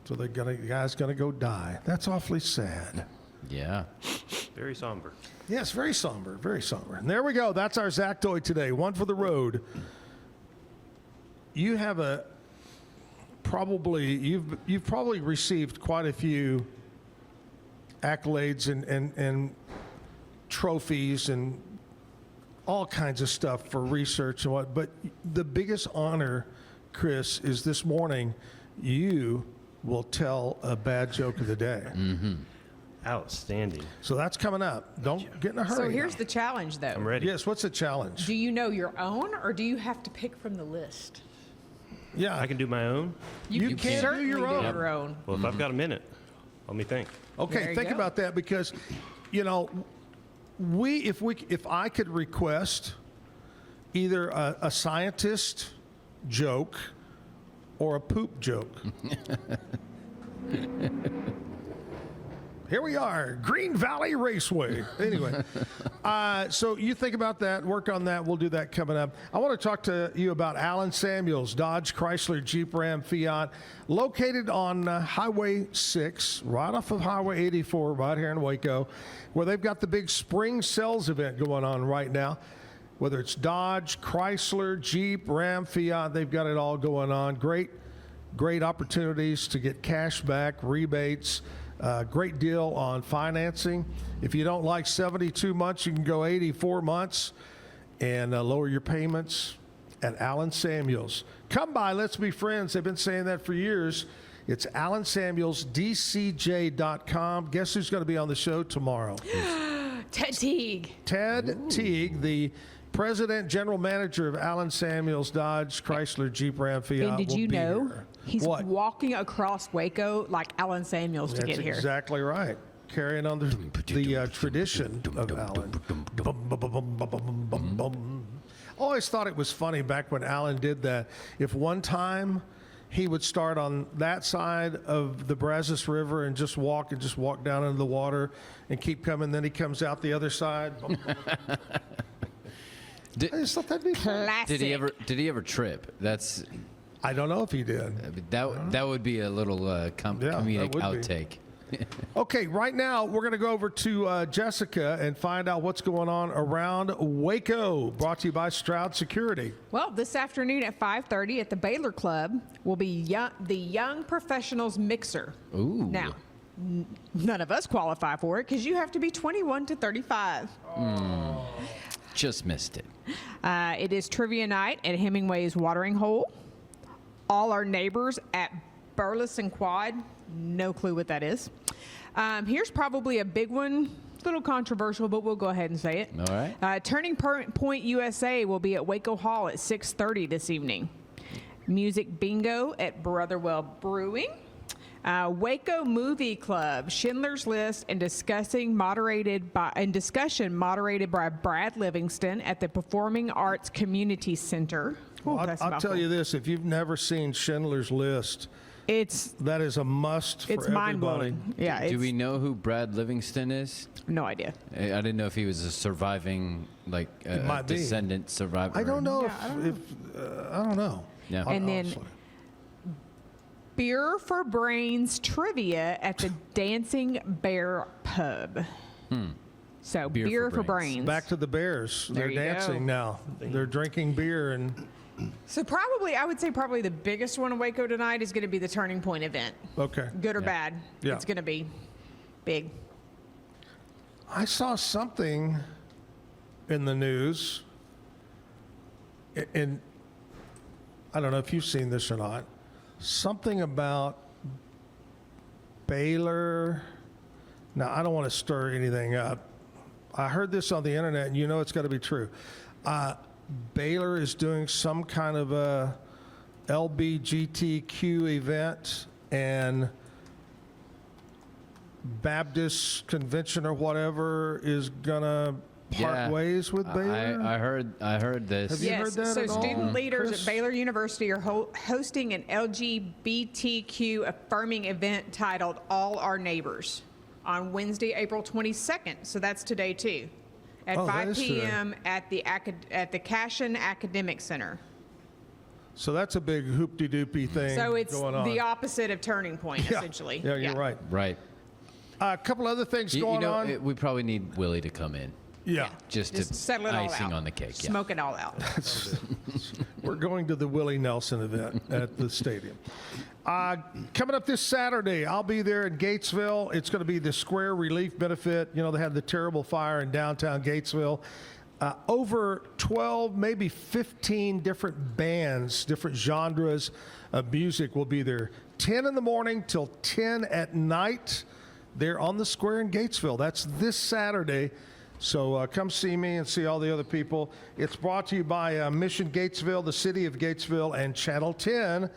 So the guy's gonna go die. That's awfully sad. Yeah. Very somber. Yes, very somber, very somber. And there we go. That's our Zactoid today. One for the road. You have you've probably received quite a few accolades and trophies and all kinds of stuff for research and what. But the biggest honor, Chris, is this morning you will tell a bad joke of the day. Mm-hmm. Outstanding. So that's coming up. Don't get in a hurry. So here's the challenge, though. I'm ready. Yes, what's the challenge? Do you know your own, or do you have to pick from the list? Yeah, I can do my own. You can do certainly your own. do your own. Well, if I've got a minute, let me think. Okay, There you think go. about that, because, if I could request either a scientist joke or a poop joke. Here we are, Green Valley Raceway. Anyway, so you think about that, work on that. We'll do that coming up. I want to talk to you about Alan Samuels, Dodge, Chrysler, Jeep, Ram, Fiat, located on Highway 6, right off of Highway 84, right here in Waco, where they've got the big spring sales event going on right now. Whether it's Dodge, Chrysler, Jeep, Ram, Fiat, they've got it all going on. Great opportunities to get cash back, rebates, Great deal on financing. If you don't like 72 months, you can go 84 months and lower your payments at Allen Samuels. Come by, let's be friends. They've been saying that for years. It's AllenSamuelsDCJ.com. Guess who's going to be on the show tomorrow? Ted Teague. Ted Teague, the president, general manager of Allen Samuels Dodge, Chrysler, Jeep, Ram, Fiat. And did you will be know here. he's What? walking across Waco like Alan Samuels to That's get here? exactly right. Carrying on the tradition of Allen. Always thought it was funny back when Allen did that. If one time he would start on that side of the Brazos River and just walk down into the water and keep coming, then he comes out the other side. I just thought that'd be fun. Classic. Did he ever trip? That's I don't know if he did. that would be a little comedic that would be. outtake. Okay, right now we're going to go over to Jessica and find out what's going on around Waco. Brought to you by Stroud Security. Well, this afternoon at 5:30 at the Baylor Club will be the Young Professionals Mixer. Ooh. Now, none of us qualify for it because you have to be 21 to 35. Just missed it. It is trivia night at Hemingway's Watering Hole. All our neighbors at Burleson Quad. No clue what that is. Here's probably a big one, a little controversial, but we'll go ahead and say it. All right. Turning Point USA will be at Waco Hall at 6:30 this evening. Music bingo at Brotherwell Brewing. Waco Movie Club, Schindler's List, and discussion moderated by Brad Livingston at the Performing Arts Community Center. Ooh, that's a I'll tell mouthful. you this: if you've never seen Schindler's List, that is a must for It's everybody. mind-blowing. Yeah, Do we know who Brad Livingston is? No idea. I didn't know if he was a surviving, like a might be. descendant survivor. I don't know Yeah, if I don't know. Yeah. And then Honestly. Beer for Brains trivia at the Dancing Bear Pub. So Beer beer for for Brains. brains. Back to the Bears. There They're you go. dancing now. They're drinking beer and So I would say probably the biggest one in Waco tonight is going to be the Turning Point event. okay. Good or bad, Yeah. it's going to be big. I saw something in the news, and I don't know if you've seen this or not. Something about Baylor. Now, I don't want to stir anything up. I heard this on the internet, and you know it's got to be true. Baylor is doing some kind of a LBGTQ event, and Baptist convention or whatever is gonna part ways with Baylor. I heard this. Have you heard that so at all, student leaders Chris? at Baylor University are hosting an LGBTQ affirming event titled All Our Neighbors on Wednesday, April 22nd. So that's today too, at Oh, that 5 is today. p.m. at the Cashin Academic Center. So that's a big hoopty-doopy thing So it's going on. the opposite of Turning Point, Yeah. essentially. Yeah, you're right. Right. A couple other things You going know, on. we probably need Willie to come in Yeah. just Just to settle it all icing out. on the cake. Yeah. Smoke it all out. We're going to the Willie Nelson event at the stadium. Coming up this Saturday, I'll be there in Gatesville. It's going to be the Square Relief Benefit. You know, they had the terrible fire in downtown Gatesville. Over 12, maybe 15 different bands, different genres of music will be there. 10 in the morning till 10 at night. They're on the square in Gatesville. That's this Saturday. So come see me and see all the other people. It's brought to you by Mission Gatesville, the City of Gatesville, and Channel 10.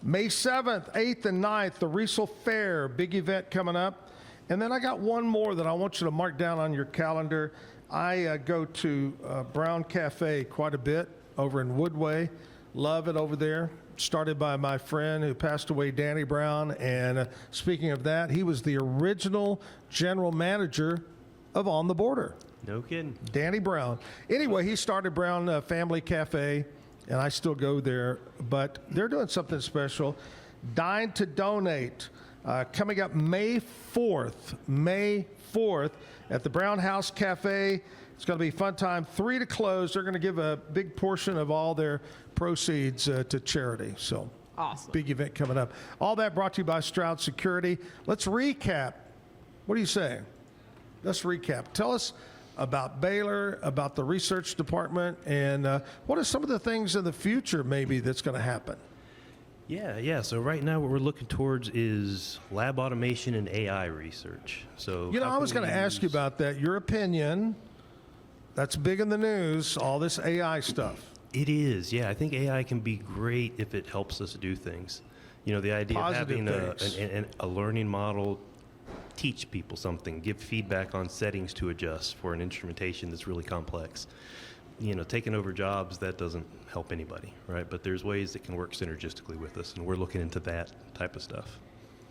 May 7th, 8th, and 9th, the Riesel Fair, big event coming up. And then I got one more that I want you to mark down on your calendar. I go to Brown Cafe quite a bit over in Woodway. Love it over there. Started by my friend who passed away, Danny Brown. And speaking of that, he was the original general manager of On the Border. No kidding. Danny Brown. Anyway, he started Brown Family Cafe, and I still go there. But they're doing something special. Dine to Donate. Coming up May 4th at the Brown House Cafe. It's going to be a fun time. 3 to close. They're going to give a big portion of all their proceeds to charity. So Awesome. Big event coming up. All that brought to you by Stroud Security. Let's recap. What do you say? Let's recap. Tell us about Baylor, about the research department, and what are some of the things in the future maybe that's going to happen? Yeah. So right now what we're looking towards is lab automation and AI research. So I was going to ask you about that. Your opinion. That's big in the news, all this AI stuff. It is, yeah. I think AI can be great if it helps us do things. The idea Positive of having a learning model teach people something, give feedback on settings to adjust for an instrumentation that's really complex. Taking over jobs, that doesn't help anybody, right? But there's ways that can work synergistically with us, and we're looking into that type of stuff.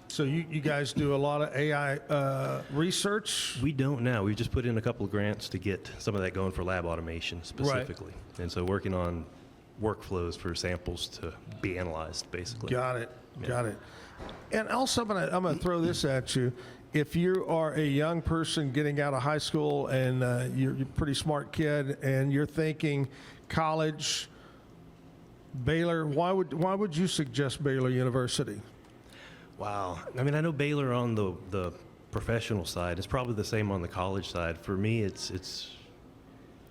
So you guys do a lot of AI research? We don't now. We've just put in a couple of grants to get some of that going for lab automation specifically. Right. And so working on workflows for samples to be analyzed, basically. Got it. And also, I'm going to throw this at you. If you are a young person getting out of high school and you're a pretty smart kid and you're thinking college, Baylor, why would you suggest Baylor University? Wow. I mean, I know Baylor on the professional side. It's probably the same on the college side. For me, it's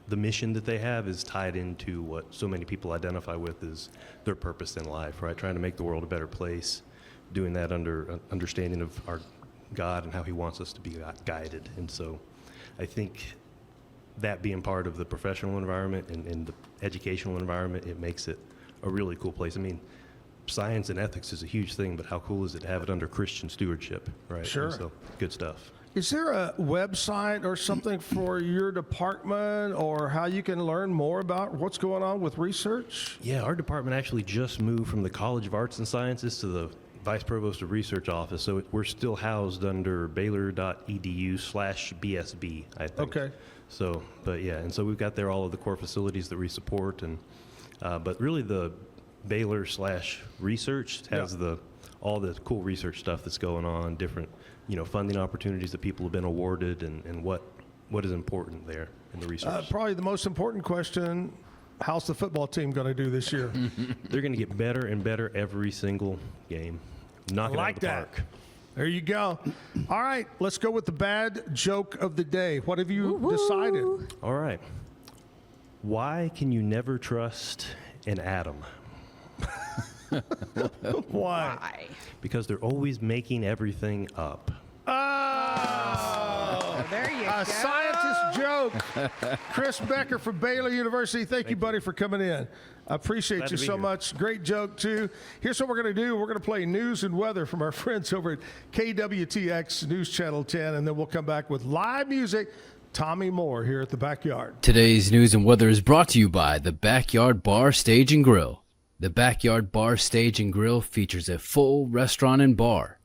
the mission that they have is tied into what so many people identify with as their purpose in life, right? Trying to make the world a better place, doing that under understanding of our God and how he wants us to be guided. And so I think that being part of the professional environment and the educational environment, it makes it a really cool place. I mean, science and ethics is a huge thing, but how cool is it to have it under Christian stewardship, right? Sure. And so good stuff. Is there a website or something for your department or how you can learn more about what's going on with research? Yeah, our department actually just moved from the College of Arts and Sciences to the Vice Provost of Research Office, so we're still housed under baylor.edu/BSB, I think. Okay. So, but yeah, and so we've got there all of the core facilities that we support, and but really the Baylor/research has all the cool research stuff that's going on, different funding opportunities that people have been awarded, and what is important there in the research. Probably the most important question: how's the football team going to do this year? They're going to get better and better every single game. Knocking out of the park. There you go. All right, let's go with the bad joke of the day. What have you decided? All right. Why can you never trust an atom? Why? Because they're always making everything up. Oh, there you go. A scientist joke. Chris Becker from Baylor University. Thank you, buddy, for coming in. I appreciate Glad you to be so here. much. Great joke, too. Here's what we're going to do. We're going to play news and weather from our friends over at KWTX News Channel 10, and then we'll come back with live music. Tommy Moore here at the Backyard. Today's news and weather is brought to you by the Backyard Bar, Stage and Grill. The Backyard Bar, Stage and Grill features a full restaurant and bar,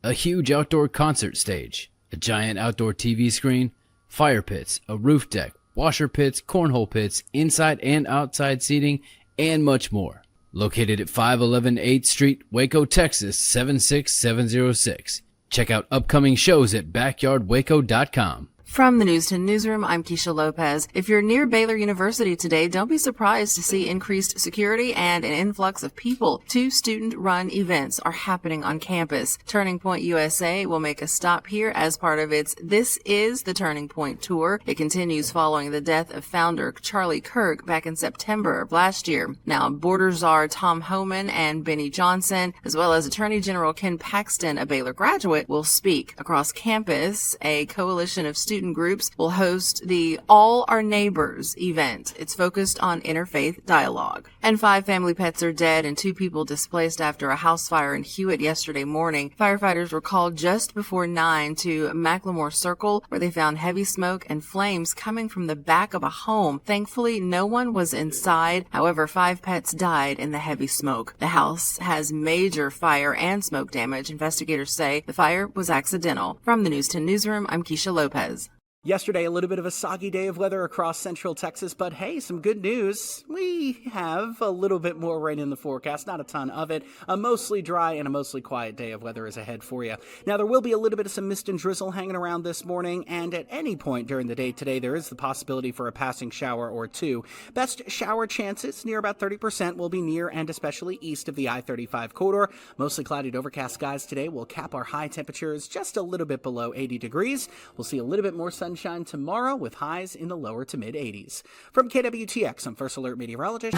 a huge outdoor concert stage, a giant outdoor TV screen, fire pits, a roof deck, washer pits, cornhole pits, inside and outside seating, and much more. Located at 511 8th Street, Waco, Texas, 76706. Check out upcoming shows at backyardwaco.com. From the News 10 Newsroom, I'm Keisha Lopez. If you're near Baylor University today, don't be surprised to see increased security and an influx of people. 2 student-run events are happening on campus. Turning Point USA will make a stop here as part of its This Is the Turning Point tour. It continues following the death of founder Charlie Kirk back in September of last year. Now, border czar Tom Homan and Benny Johnson, as well as Attorney General Ken Paxton, a Baylor graduate, will speak. Across campus, a coalition of student groups will host the All Our Neighbors event. It's focused on interfaith dialogue. And 5 family pets are dead and 2 people displaced after a house fire in Hewitt yesterday morning. Firefighters were called just before 9 to Macklemore Circle, where they found heavy smoke and flames coming from the back of a home. Thankfully, no one was inside. However, 5 pets died in the heavy smoke. The house has major fire and smoke damage. Investigators say the fire was accidental. From the News 10 Newsroom, I'm Keisha Lopez. Yesterday, a little bit of a soggy day of weather across central Texas, but hey, some good news. We have a little bit more rain in the forecast, not a ton of it. A mostly dry and a mostly quiet day of weather is ahead for you. Now, there will be a little bit of some mist and drizzle hanging around this morning, and at any point during the day today, there is the possibility for a passing shower or two. Best shower chances, near about 30%, will be near and especially east of the I-35 corridor. Mostly cloudy to overcast skies today will cap our high temperatures just a little bit below 80 degrees. We'll see a little bit more sunshine tomorrow with highs in the lower to mid 80s. From KWTX, I'm First Alert meteorologist.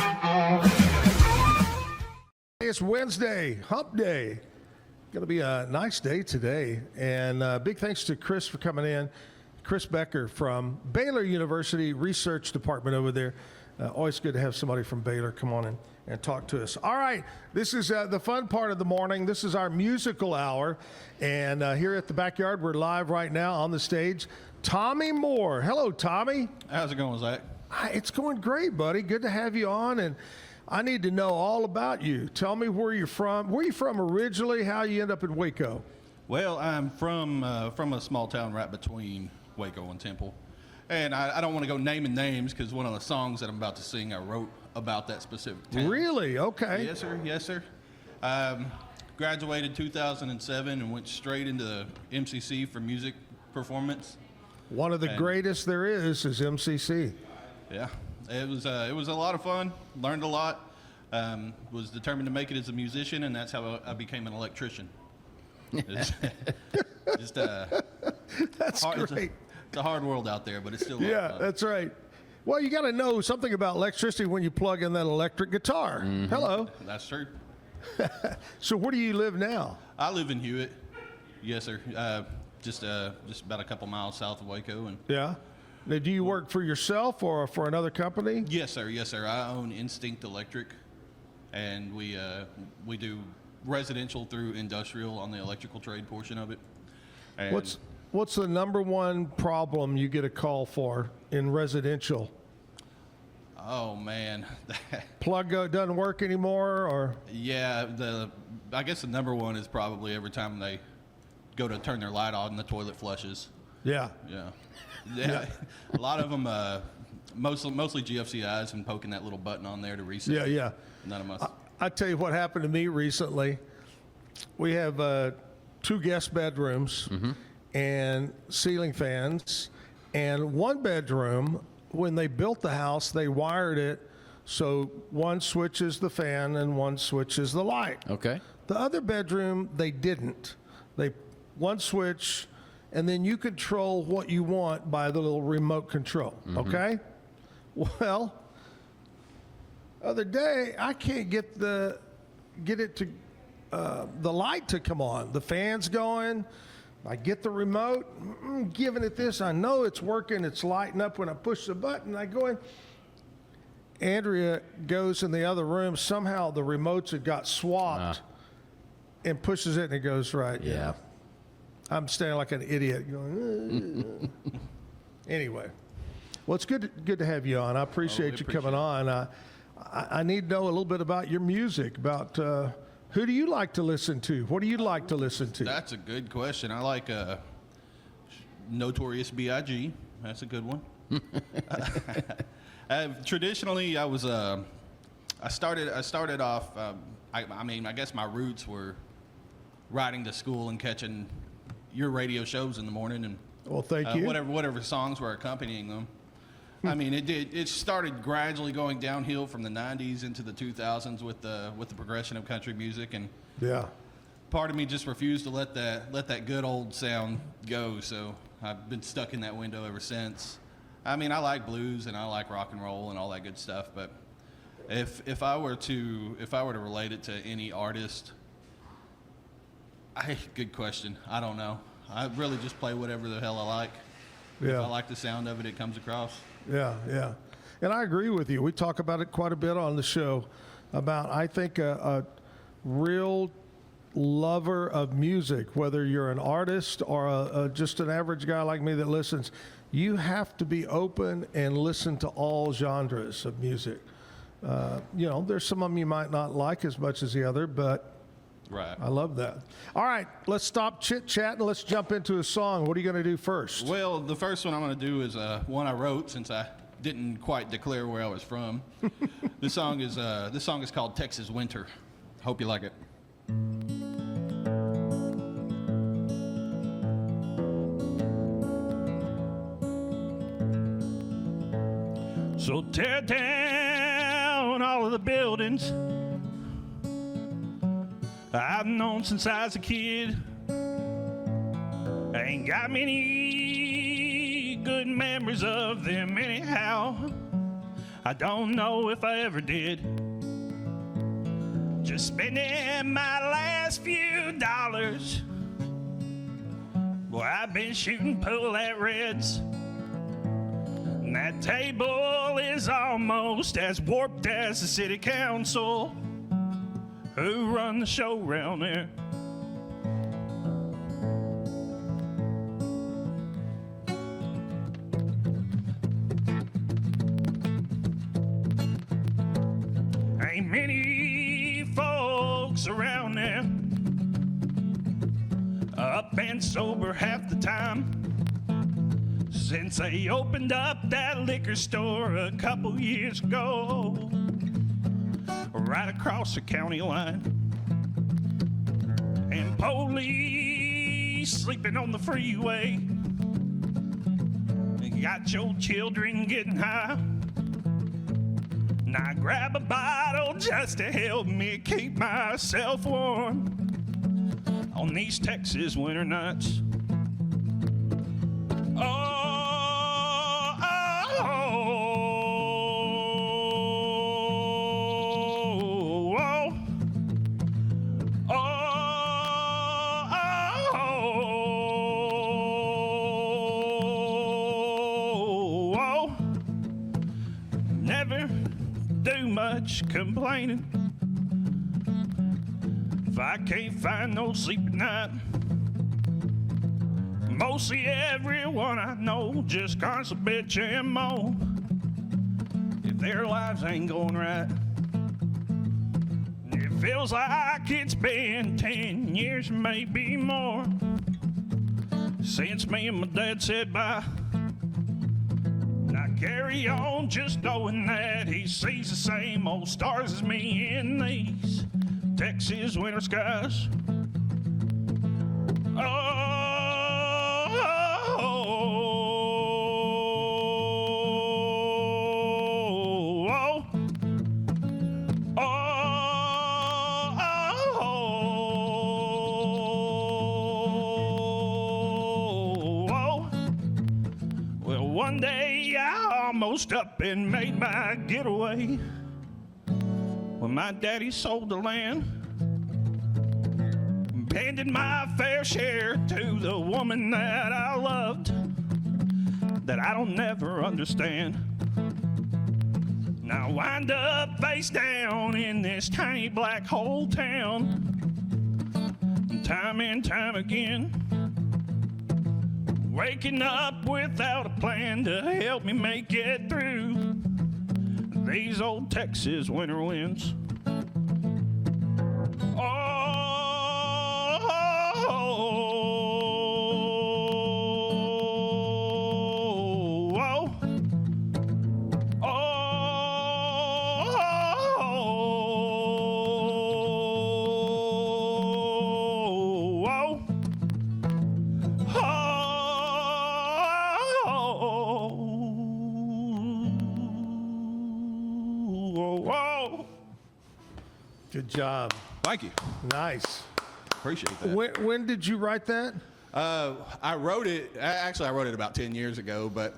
It's Wednesday, hump day. Going to be a nice day today. And big thanks to Chris for coming in. Chris Becker from Baylor University Research Department over there. Always good to have somebody from Baylor come on in and talk to us. All right, this is the fun part of the morning. This is our musical hour. And here at the backyard, we're live right now on the stage. Tommy Moore. Hello, Tommy. How's it going, Zach? It's going great, buddy. Good to have you on. And I need to know all about you. Tell me where you're from. Where are you from originally? How you end up in Waco? Well, I'm from a small town right between Waco and Temple. And I don't want to go naming names because one of the songs that I'm about to sing I wrote about that specific town. Really? Okay. Yes, sir. Yes, sir. Graduated 2007 and went straight into the MCC for music performance. One of the greatest there is MCC. Yeah, it was a lot of fun. Learned a lot. Was determined to make it as a musician, and that's how I became an electrician. It's just that's hard, great. It's a hard world out there, but it's still a lot of fun. That's right. Well, you got to know something about electricity when you plug in that electric guitar. Mm-hmm. Hello. That's true. So where do you live now? I live in Hewitt. Yes, sir. Just about a couple miles south of Waco. And yeah. Now, do you work for yourself or for another company? Yes, sir. Yes, sir. I own Instinct Electric, and we do residential through industrial on the electrical trade portion of it. And What's the number one problem you get a call for in residential? Oh man, plug doesn't work anymore, or? Yeah, I guess the number one is probably every time they go to turn their light on, the toilet flushes. Yeah. Yeah. A lot of them, mostly GFCIs, and poking that little button on there to reset. Yeah. None of us. I tell you what happened to me recently. We have 2 guest bedrooms and ceiling fans, and one bedroom, when they built the house, they wired it so one switches the fan and one switches the light. Okay. The other bedroom, they didn't. They one switch, and then you control what you want by the little remote control. Okay. Well, other day I can't get it to the light to come on. The fan's going. I get the remote, giving it this. I know it's working. It's lighting up when I push the button. I go in. Andrea goes in the other room. Somehow the remotes had got swapped and pushes it, and it goes right. Yeah. I'm standing like an idiot going, Anyway, well, it's good to have you on. I appreciate you coming on. I need to know a little bit about your music, about who do you like to listen to? What do you like to listen to? That's a good question. I like Notorious B.I.G. That's a good one. Traditionally, I was I started off. I guess my roots were riding to school and catching your radio shows in the morning, and well, thank you. Whatever songs were accompanying them. I mean, it started gradually going downhill from the 90s into the 2000s with the progression of country music, and part of me just refused to let that good old sound go. So I've been stuck in that window ever since. I mean, I like blues and I like rock and roll and all that good stuff, but if I were to relate it to any artist, good question. I don't know. I really just play whatever the hell I like. Yeah. If I like the sound of it, it comes across. Yeah. And I agree with you. We talk about it quite a bit on the show about, I think, a real lover of music, whether you're an artist or just an average guy like me that listens, you have to be open and listen to all genres of music. There's some of them you might not like as much as the other, but Right. I love that. All right, let's stop chit-chat and let's jump into a song. What are you going to do first? Well, the first one I'm going to do is one I wrote since I didn't quite declare where I was from. This song is called Texas Winter. Hope you like it. So tear down all of the buildings I've known since I was a kid. I ain't got many good memories of them anyhow. I don't know if I ever did. Just spending my last few dollars. Boy, I've been shooting pool at Reds. And that table is almost as warped as the city council who run the show round there. Ain't many folks around there up and sober half the time since they opened up that liquor store a couple years ago right across the county line. And police sleeping on the freeway. Got your children getting high. Now I grab a bottle just to help me keep myself warm on these Texas winter nights. Complaining if I can't find no sleep at night. Mostly everyone I know just constantly bitch and moan if their lives ain't going right. It feels like it's been 10 years, maybe more, since me and my dad said bye. Carry on just knowing that he sees the same old stars as me in these Texas winter skies. Well, one day I almost up and made my getaway when my daddy sold the land, handed my fair share to the woman that I loved, that I don't never understand. Now I wind up face down in this tiny black hole town, time and time again, waking up without a plan to help me make it through these old Texas winter winds. Good job. Thank you. Nice. Appreciate that. When did you write that? I wrote it about 10 years ago, but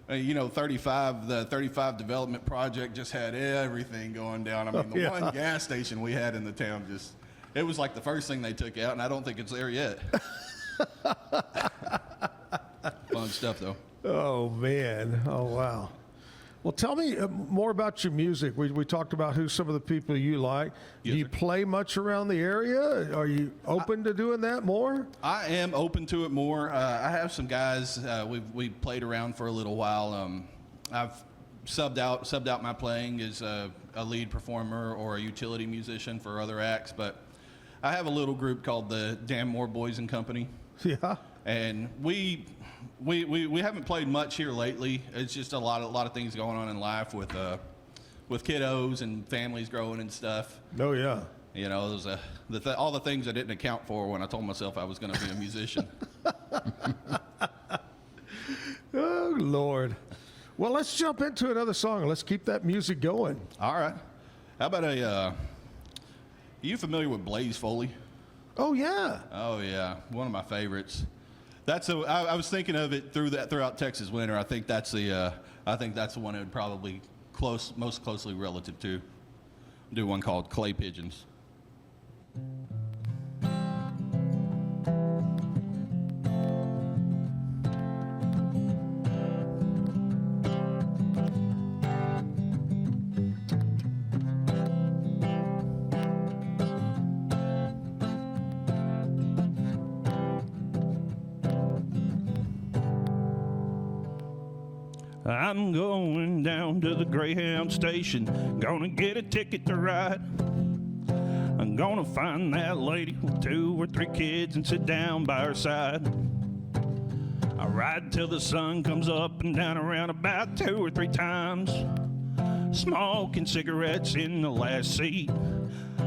the 35 development project just had everything going down. I mean, the one gas station we had in the town it was like the first thing they took out, and I don't think it's there yet. Fun stuff, though. Oh, man. Oh, wow. Well, tell me more about your music. We talked about who some of the people you like. Yes, Do you sir. play much around the area? Are you open to doing that more? I am open to it more. I have some guys we've played around for a little while. I've subbed out my playing as a lead performer or a utility musician for other acts, but I have a little group called the Damn Moore Boys and Company. Yeah. And we haven't played much here lately. It's just a lot of things going on in life with kiddos and families growing and stuff. Oh yeah. You know, there's all the things I didn't account for when I told myself I was going to be a musician. Oh Lord. Well, let's jump into another song. Let's keep that music going. All right. How about are you familiar with Blaze Foley? Oh yeah. Oh yeah, one of my favorites. I was thinking of it throughout Texas Winter. I think that's the one it would probably most closely relative to. Do one called Clay Pigeons. I'm going down to the Greyhound station, gonna get a ticket to ride. I'm gonna find that lady with 2 or 3 kids and sit down by her side. I ride till the sun comes up and down around about 2 or 3 times, smoking cigarettes in the last seat.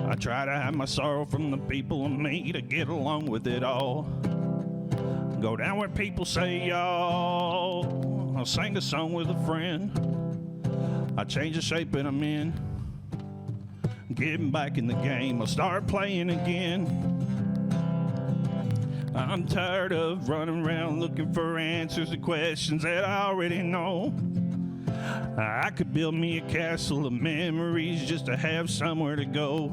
I try to hide my sorrow from the people I meet, to get along with it all. Go down where people say y'all. I'll sing a song with a friend. I change the shape that I'm in. Getting back in the game, I'll start playing again. I'm tired of running around looking for answers to questions that I already know. I could build me a castle of memories just to have somewhere to go.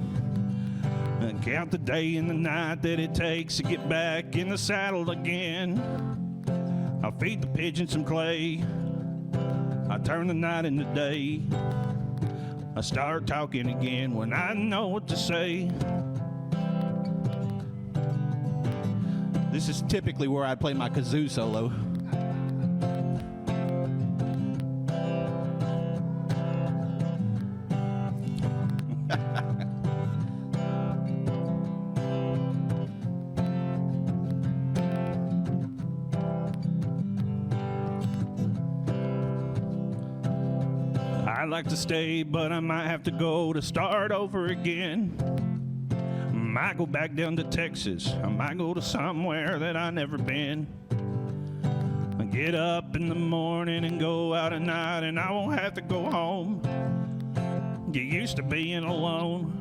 And count the day and the night that it takes to get back in the saddle again. I'll feed the pigeons some clay. I turn the night into day. I start talking again when I know what to say. This is typically where I play my kazoo solo. I'd like to stay, but I might have to go to start over again. Might go back down to Texas. I might go to somewhere that I never been. I get up in the morning and go out at night, and I won't have to go home. Get used to being alone.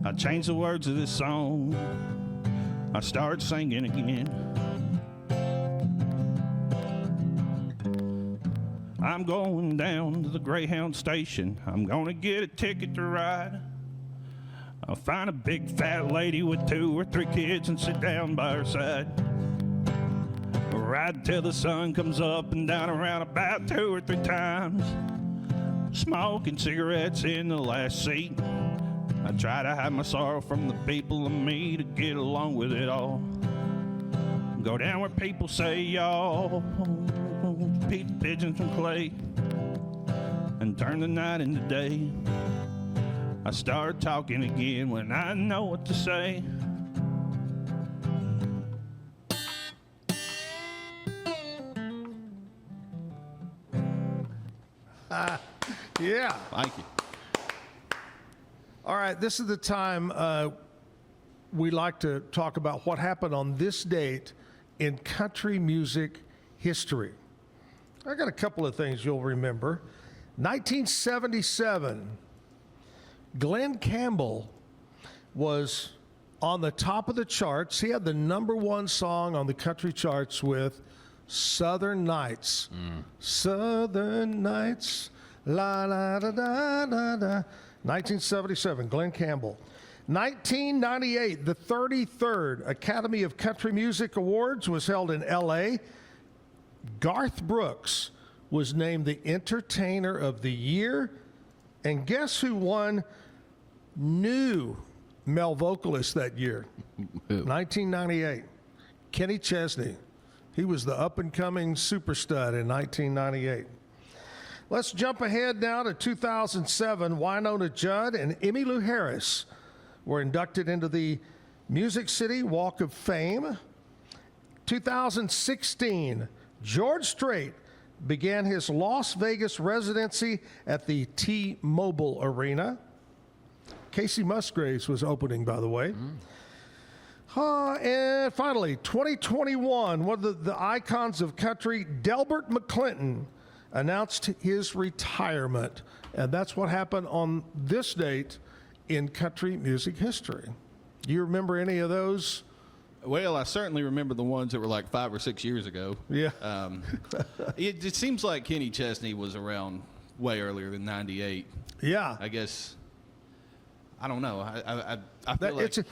I change the words of this song. I start singing again. I'm going down to the Greyhound station. I'm gonna get a ticket to ride. I'll find a big fat lady with 2 or 3 kids and sit down by her side. Ride till the sun comes up and down around about 2 or 3 times. Smoking cigarettes in the last seat. I try to hide my sorrow from the people and me, to get along with it all. Go down where people say y'all. Feed the pigeons some clay and turn the night into day. I start talking again when I know what to say. Yeah. Thank you. All right, this is the time we like to talk about what happened on this date in country music history. I got a couple of things you'll remember. 1977, Glenn Campbell was on the top of the charts. He had the #1 song on the country charts with Southern Nights. Southern Nights, la la da da da da. 1977, Glenn Campbell. 1998, the 33rd Academy of Country Music Awards was held in L.A. Garth Brooks was named the Entertainer of the Year. And guess who won New Male Vocalist that year? 1998. Kenny Chesney. He was the up-and-coming super stud in 1998. Let's jump ahead now to 2007. Winona Judd and Emmylou Harris were inducted into the Music City Walk of Fame. 2016, George Strait began his Las Vegas residency at the T-Mobile Arena. Casey Musgraves was opening, by the way. And finally, 2021, one of the icons of country, Delbert McClinton, announced his retirement. And that's what happened on this date in country music history. Do you remember any of those? Well, I certainly remember the ones that were like 5 or 6 years ago. Yeah. It seems like Kenny Chesney was around way earlier than 98. Yeah. I guess, I don't know. I feel like...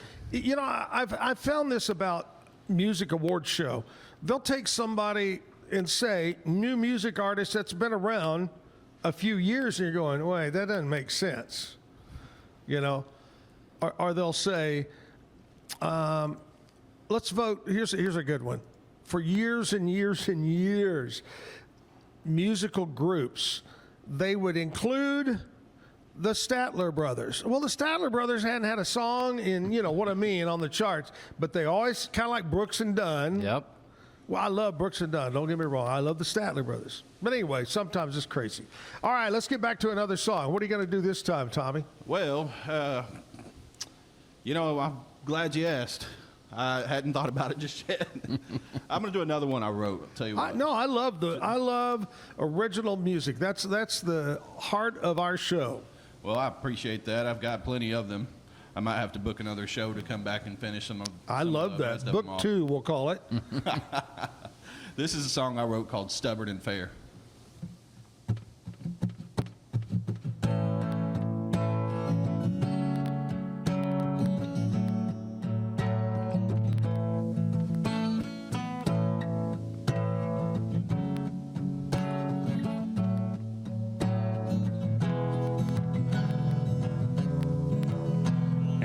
I've found this about music awards show. They'll take somebody and say, new music artist that's been around a few years, and you're going, wait, that doesn't make sense. Or they'll say, let's vote. Here's a good one. For years and years and years, musical groups, they would include the Statler Brothers. Well, the Statler Brothers hadn't had a song in, what I mean, on the charts, but they always kind of like Brooks and Dunn. Yep. Well, I love Brooks and Dunn. Don't get me wrong. I love the Statler Brothers. But anyway, sometimes it's crazy. All right, let's get back to another song. What are you going to do this time, Tommy? Well, I'm glad you asked. I hadn't thought about it just yet. I'm going to do another one I wrote. I'll tell you what. I love original music. That's the heart of our show. Well, I appreciate that. I've got plenty of them. I might have to book another show to come back and finish some of them. I love that. Book 2, we'll call it. This is a song I wrote called Stubborn and Fair.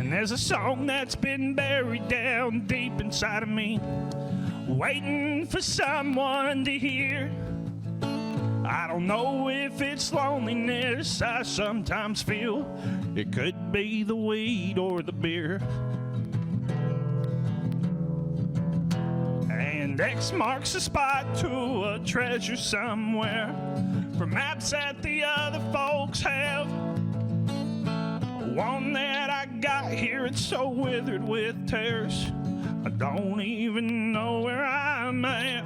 There's a song that's been buried down deep inside of me, waiting for someone to hear. I don't know if it's loneliness I sometimes feel. It could be the weed or the beer. And X marks the spot to a treasure somewhere, from maps that the other folks have. One that I got here, it's so withered with tears, I don't even know where I'm at.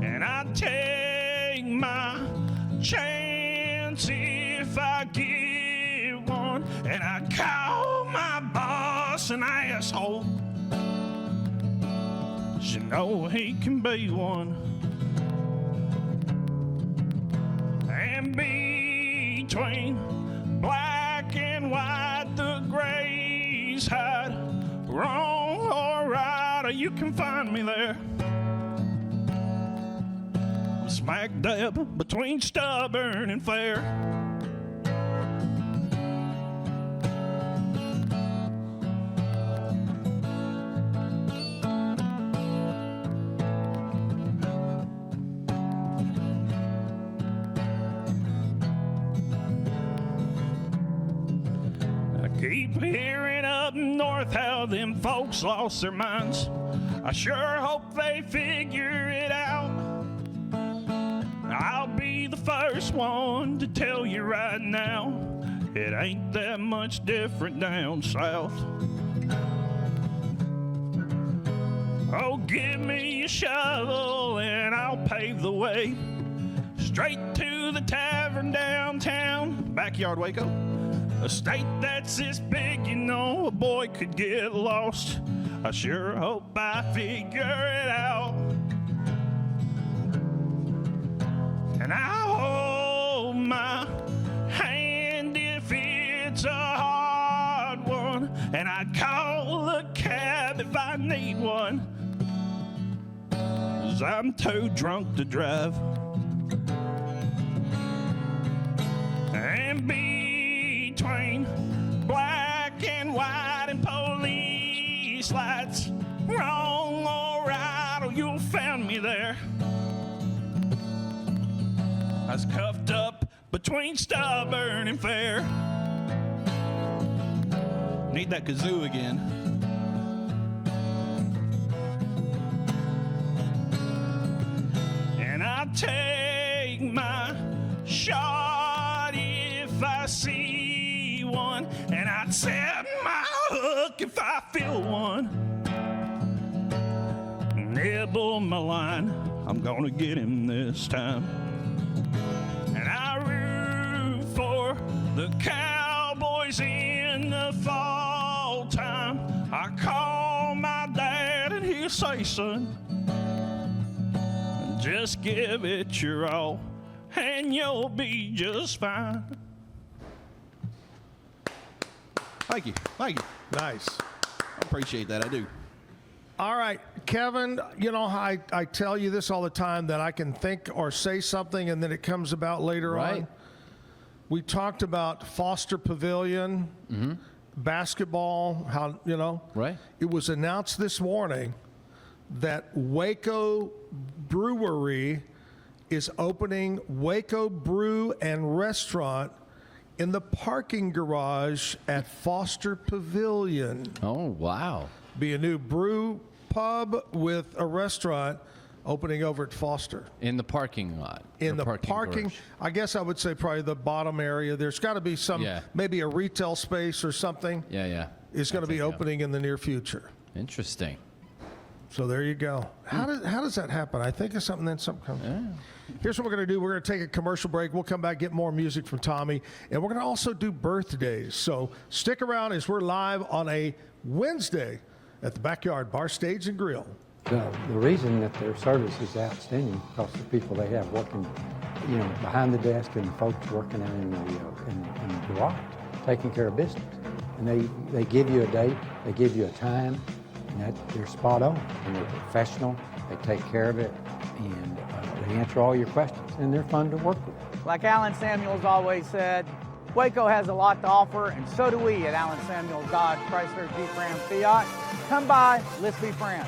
And I take my chance if I get one, and I call my boss an asshole. You know he can be one. And between black and white, the grays hide. Wrong or right, or you can find me there. I'm smack dab between stubborn and fair. Keep hearing up north how them folks lost their minds. I sure hope they figure it out. I'll be the first one to tell you right now, it ain't that much different down south. Oh, give me a shovel and I'll pave the way straight to the tavern downtown, backyard Waco. A state that's this big, you know, a boy could get lost. I sure hope I figure it out. And I hold my hand if it's a hard one, and I'd call a cab if I need one, 'cause I'm too drunk to drive. And between black and white and police lights, wrong or right, oh, you found me there. I was cuffed up between stubborn and fair. Need that kazoo again. And I take my shot if I see one, and I tap my hook if I feel one. Nibble my line, I'm gonna get him this time. And I root for the Cowboys in the fall time. I call my dad and he'll say, son, just give it your all and you'll be just fine. Thank you. Thank you. Nice. I appreciate that. I do. All right, Kevin, you know, I tell you this all the time, that I can think or say something and then it comes about later on. We talked about Foster Pavilion, basketball, how, you know. Right. It was announced this morning that Waco Brewery is opening Waco Brew and Restaurant in the parking garage at Foster Pavilion. Oh, wow. Be a new brew pub with a restaurant opening over at Foster. In the parking lot. In the parking garage. I guess I would say probably the bottom area. There's got to be some, Yeah. maybe a retail space or something. Yeah. Is going to be opening in the near future. Interesting. So there you go. How does that happen? I think of something, then something comes. Yeah. Here's what we're going to do. We're going to take a commercial break. We'll come back, get more music from Tommy, and we're going to also do birthdays. So stick around as we're live on a Wednesday at the Backyard Bar, Stage, and Grill. The reason that their service is outstanding because the people they have working, you know, behind the desk and the folks working out in the garage, taking care of business. And they give you a date, they give you a time, and they're spot on. And they're professional, they take care of it, and they answer all your questions, and they're fun to work with. Like Alan Samuels always said, Waco has a lot to offer, and so do we at Alan Samuels Dodge, Chrysler, Jeep, Ram, Fiat. Come by, let's be friends.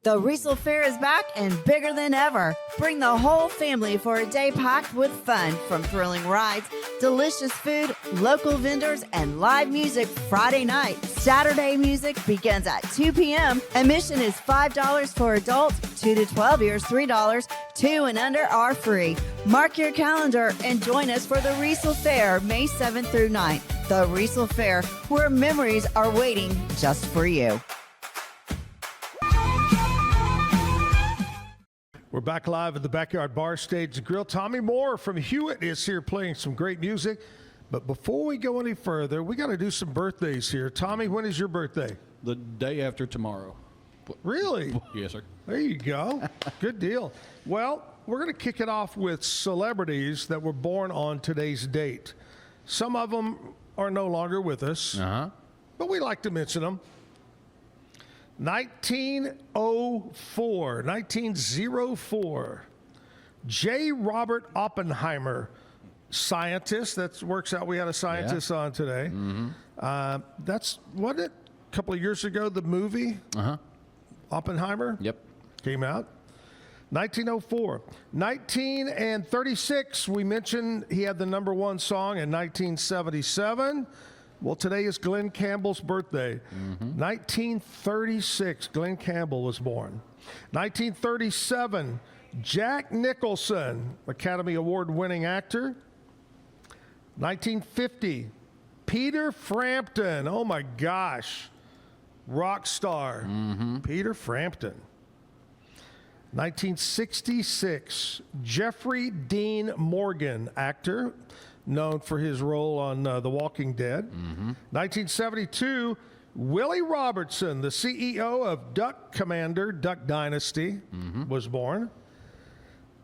The Riesel Fair is back and bigger than ever. Bring the whole family for a day packed with fun, from thrilling rides, delicious food, local vendors, and live music Friday night. Saturday music begins at 2 p.m. Admission is $5 for adults, 2 to 12 years, $3. 2 and under are free. Mark your calendar and join us for the Riesel Fair, May 7th through 9th. The Riesel Fair, where memories are waiting just for you. We're back live at the Backyard Bar, Stage, and Grill. Tommy Moore from Hewitt is here playing some great music. But before we go any further, we got to do some birthdays here. Tommy, when is your birthday? The day after tomorrow. Really? Yes, sir. There you go. Good deal. Well, we're going to kick it off with celebrities that were born on today's date. Some of them are no longer with us, but we like to mention them. 1904, J. Robert Oppenheimer, scientist. That works out. We had a scientist on today. That's what a couple of years ago, the movie Oppenheimer came out. 1904. 1936, we mentioned he had the #1 song in 1977. Well, today is Glenn Campbell's birthday. 1936, Glenn Campbell was born. 1937, Jack Nicholson, Academy Award-winning actor. 1950, Peter Frampton. Oh, my gosh. Rock star. Peter Frampton. 1966, Jeffrey Dean Morgan, actor, known for his role on The Walking Dead. 1972, Willie Robertson, the CEO of Duck Commander, Duck Dynasty, was born.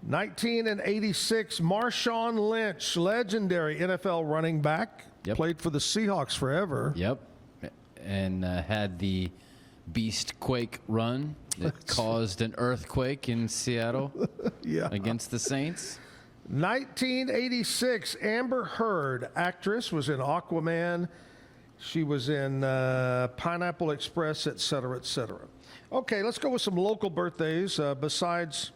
1986, Marshawn Lynch, legendary NFL running back, played for the Seahawks forever. And had the Beast Quake run that caused an earthquake in Seattle against the Saints. 1986, Amber Heard, actress, was in Aquaman. She was in Pineapple Express, et cetera, et cetera. Okay, let's go with some local birthdays besides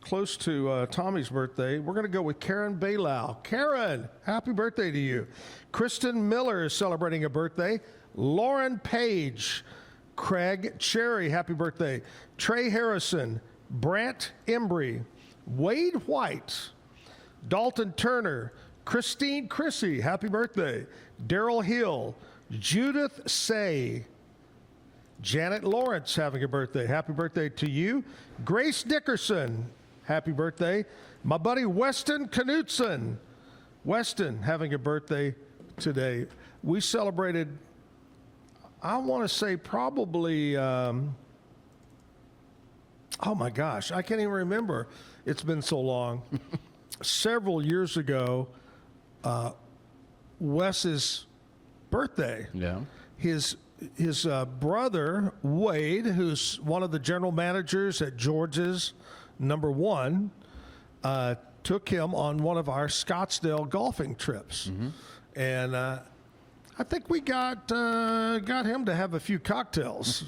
close to Tommy's birthday. We're going to go with Karen Baylau. Karen, happy birthday to you. Kristen Miller is celebrating a birthday. Lauren Page. Craig Cherry, happy birthday. Trey Harrison. Brant Embry. Wade White. Dalton Turner. Christine Chrissy, happy birthday. Daryl Hill. Judith Say. Janet Lawrence having a birthday. Happy birthday to you. Grace Dickerson, happy birthday. My buddy Weston Knutson. Weston having a birthday today. We celebrated, I want to say probably, oh my gosh, I can't even remember. It's been so long. Several years ago, Wes's birthday. Yeah. His brother, Wade, who's one of the general managers at George's #1, took him on one of our Scottsdale golfing trips. And I think we got him to have a few cocktails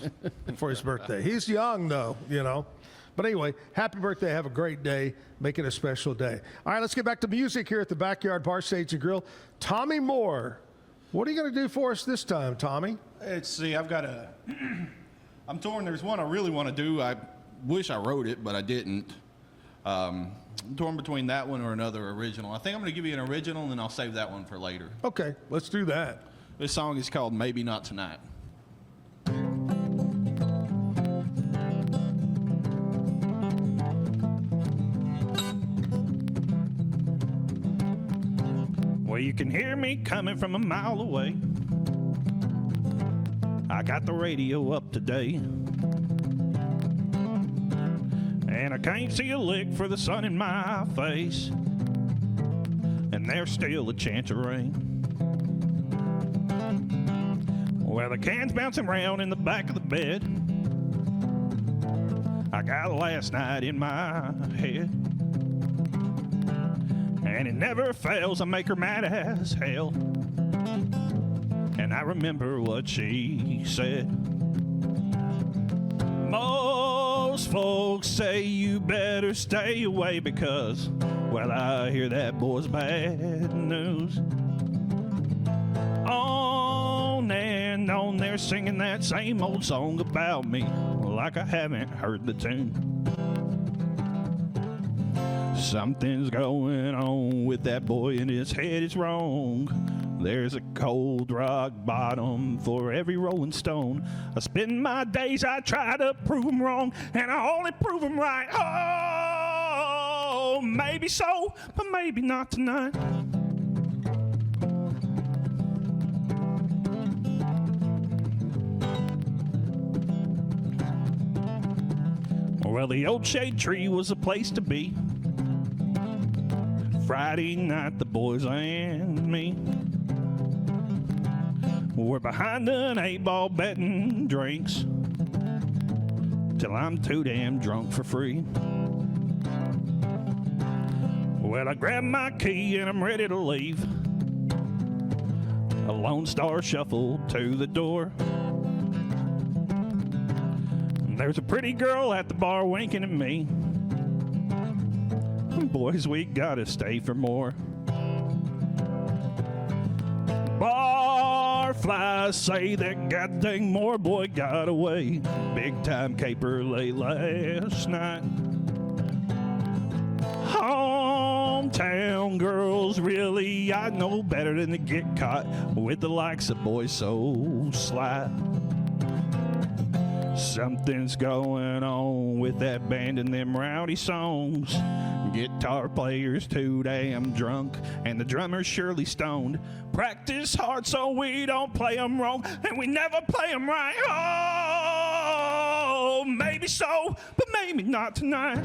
for his birthday. He's young, though, you know. But anyway, happy birthday. Have a great day. Make it a special day. All right, let's get back to music here at the Backyard Bar, Stage and Grill. Tommy Moore. What are you going to do for us this time, Tommy? Let's see. I've got I'm torn. There's one I really want to do. I wish I wrote it, but I didn't. I'm torn between that one or another original. I think I'm going to give you an original, and then I'll save that one for later. Okay, let's do that. This song is called Maybe Not Tonight. Well, you can hear me coming from a mile away. I got the radio up today, and I can't see a lick for the sun in my face, and there's still a chance of rain. Well, the can's bouncing around in the back of the bed. I got last night in my head, and it never fails. I make her mad as hell. And I remember what she said. Most folks say you better stay away because, well, I hear that boy's bad news. On and on, they're singing that same old song about me, like I haven't heard the tune. Something's going on with that boy and his head is wrong. There's a cold rock bottom for every rolling stone. I spend my days, I try to prove them wrong, and I only prove them right. Oh, maybe so, but maybe not tonight. Well, the old shade tree was a place to be. Friday night, the boys and me were behind an 8-ball betting drinks till I'm too damn drunk for free. Well, I grabbed my key and I'm ready to leave. A Lone Star shuffled to the door. There's a pretty girl at the bar winking at me. Boys, we gotta stay for more. Barflies say that goddamn Moore boy got away. Big time caper late last night. Hometown girls, really, I know better than to get caught with the likes of boys so sly. Something's going on with that band and them rowdy songs. Guitar players too damn drunk, and the drummer's surely stoned. Practice hard so we don't play them wrong, and we never play them right. Oh, maybe so, but maybe not tonight.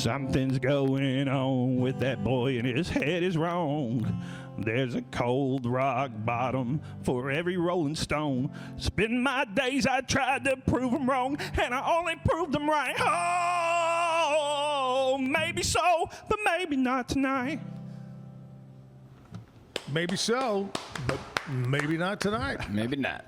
Something's going on with that boy and his head is wrong. There's a cold rock bottom for every rolling stone. Spend my days I tried to prove them wrong, and I only proved them right. Oh, maybe so, but maybe not tonight. Maybe so, but maybe not tonight. Maybe not.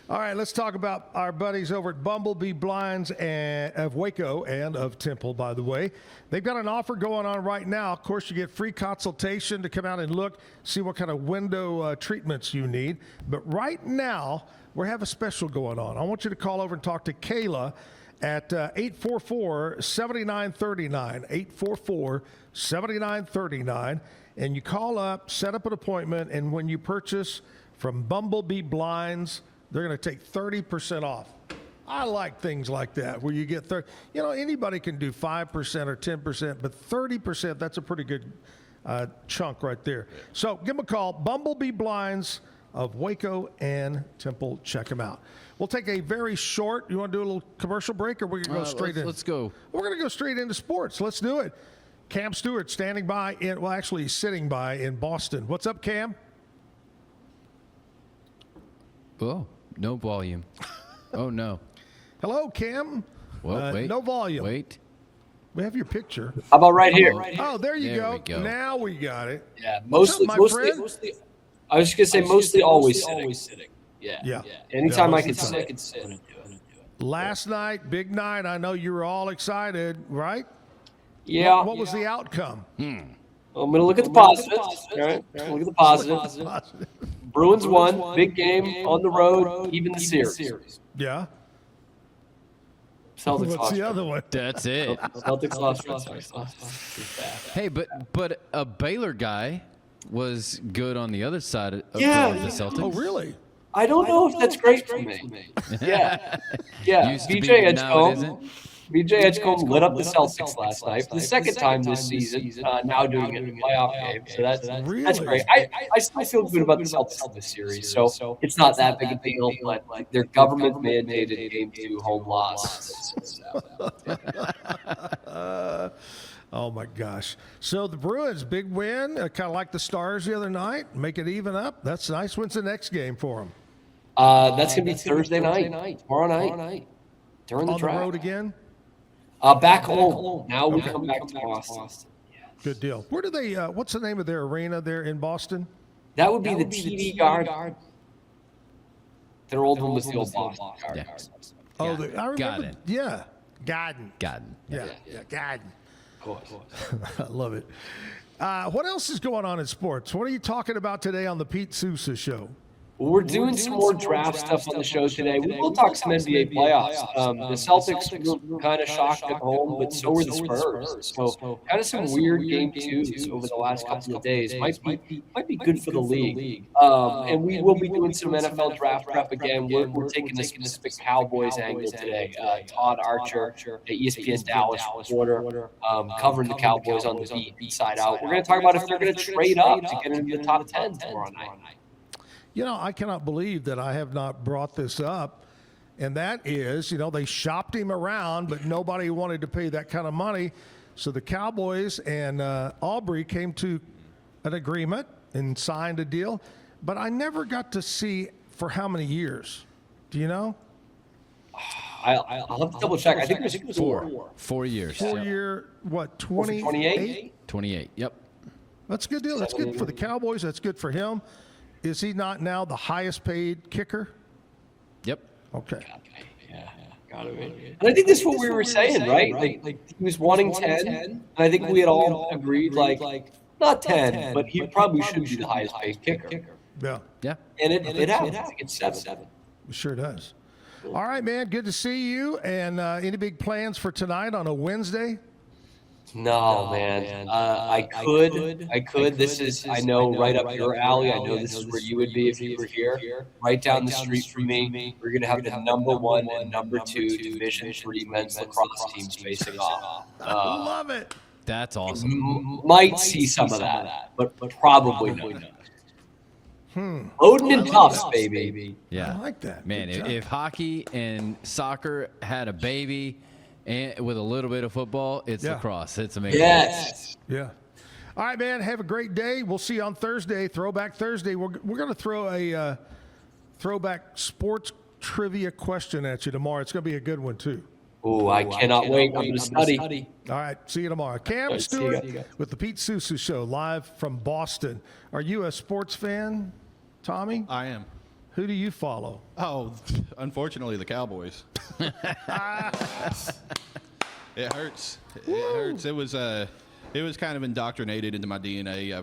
All right, let's talk about our buddies over at Bumblebee Blinds of Waco and of Temple, by the way. They've got an offer going on right now. Of course, you get free consultation to come out and look, see what kind of window treatments you need. But right now, we have a special going on. I want you to call over and talk to Kayla at 844-7939, 844-7939. And you call up, set up an appointment, and when you purchase from Bumblebee Blinds, they're going to take 30% off. I like things like that where you get 30. You know, anybody can do 5% or 10%, but 30%, that's a pretty good chunk right there. So give them a call. Bumblebee Blinds of Waco and Temple. Check them out. We'll take a very short, you want to do a little commercial break, or we're going to go straight in? Let's go. We're going to go straight into sports. Let's do it. Cam Stewart standing by he's sitting by in Boston. What's up, Cam? Oh, no volume. Oh, no. Hello, Cam. Well, wait. No volume. Wait. We have your picture. How about right here? Oh, there you There we go. go. Now we got it. Yeah, What's mostly, up, my friend? I was just gonna say mostly always sitting. Yeah. Anytime Yeah, I can most of the sit, I time. can sit. Last night, big night. I know you were all excited, right? Yeah. What was the outcome? I'm gonna look at the positives. All right. Look at the positives. Bruins won. Big game on the road. Even the series. Yeah. Celtics What's the lost. other one? That's it. Celtics lost. Hey, but a Baylor guy was good on the other side of the Celtics. Oh, really? I don't know if that's great for me. Yeah. Used to be, BJ but now it isn't. Edgecombe. BJ Edgecombe lit up the Celtics last night for the second time this season, now doing it in a playoff game. So that's great. I still feel good about the Celtics in this series. So it's not that big a deal, but their government mandated game 2 home loss. Oh, my gosh. So the Bruins, big win, kind of like the Stars the other night, make it even up. That's nice. When's the next game for them? That's going to be Thursday night, tomorrow night, during the On draft. the road again? Back home. Now we come back to Boston. Good deal. Where do they, what's the name of their arena there in Boston? That would be the TD Guard. Their old one was the old Boston Guard. Yeah. Oh, I remember. Garden. Yeah. Garden. Garden. Yeah, Garden. Of course. I love it. What else is going on in sports? What are you talking about today on the Pete Sousa Show? Well, we're doing some more draft stuff on the show today. We will talk some NBA playoffs. The Celtics were kind of shocked at home, but so were the Spurs. So kind of some weird game 2s over the last couple of days. Might be good for the league. And we will be doing some NFL draft prep again. We're taking a specific Cowboys angle today. Todd Archer, the ESPN Dallas reporter, covering the Cowboys on the beat inside out. We're going to talk about if they're going to trade up to get into the top 10 tomorrow night. You know, I cannot believe that I have not brought this up, and that is, you know, they shopped him around, but nobody wanted to pay that kind of money. So the Cowboys and Aubrey came to an agreement and signed a deal, but I never got to see for how many years. Do you know? I'll have to double check. I think it was 4. 4 years. 4 Yep. year, what, 28? 28? 28. Yep. That's a good deal. That's good for the Cowboys. That's good for him. Is he not now the highest paid kicker? Yep. Okay. Yeah, got it. And I think that's what we were saying, right? Like he was wanting 10, and I think we had all agreed, like not 10, but he probably should be the highest paid kicker. Yeah. Yeah. And it happened. It's 7. It sure does. All right, man. Good to see you. And any big plans for tonight on a Wednesday? No, man. I could. This is, I know, right up your alley. I know this is where you would be if you were here. Right down the street from me. We're going to have the number 1 and number 2 Division III men's lacrosse teams facing off. I love it. That's awesome. Might see some of that, but probably not. Odin and Tufts, baby. Yeah. I like that. Man, Good job. if hockey and soccer had a baby, And with a little bit of football, it's lacrosse. It's amazing. Yes. Yeah. All right, man. Have a great day. We'll see you on Thursday, Throwback Thursday. We're going to throw a throwback sports trivia question at you tomorrow. It's going to be a good one, too. Oh, I cannot wait. I'm going to study. All right. See you tomorrow. Cam Right, see you Stewart guys. with the Pete Sousa Show, live from Boston. Are you a sports fan, Tommy? I am. Who do you follow? Oh, unfortunately, the Cowboys. It hurts. It hurts. It was kind of indoctrinated into my DNA.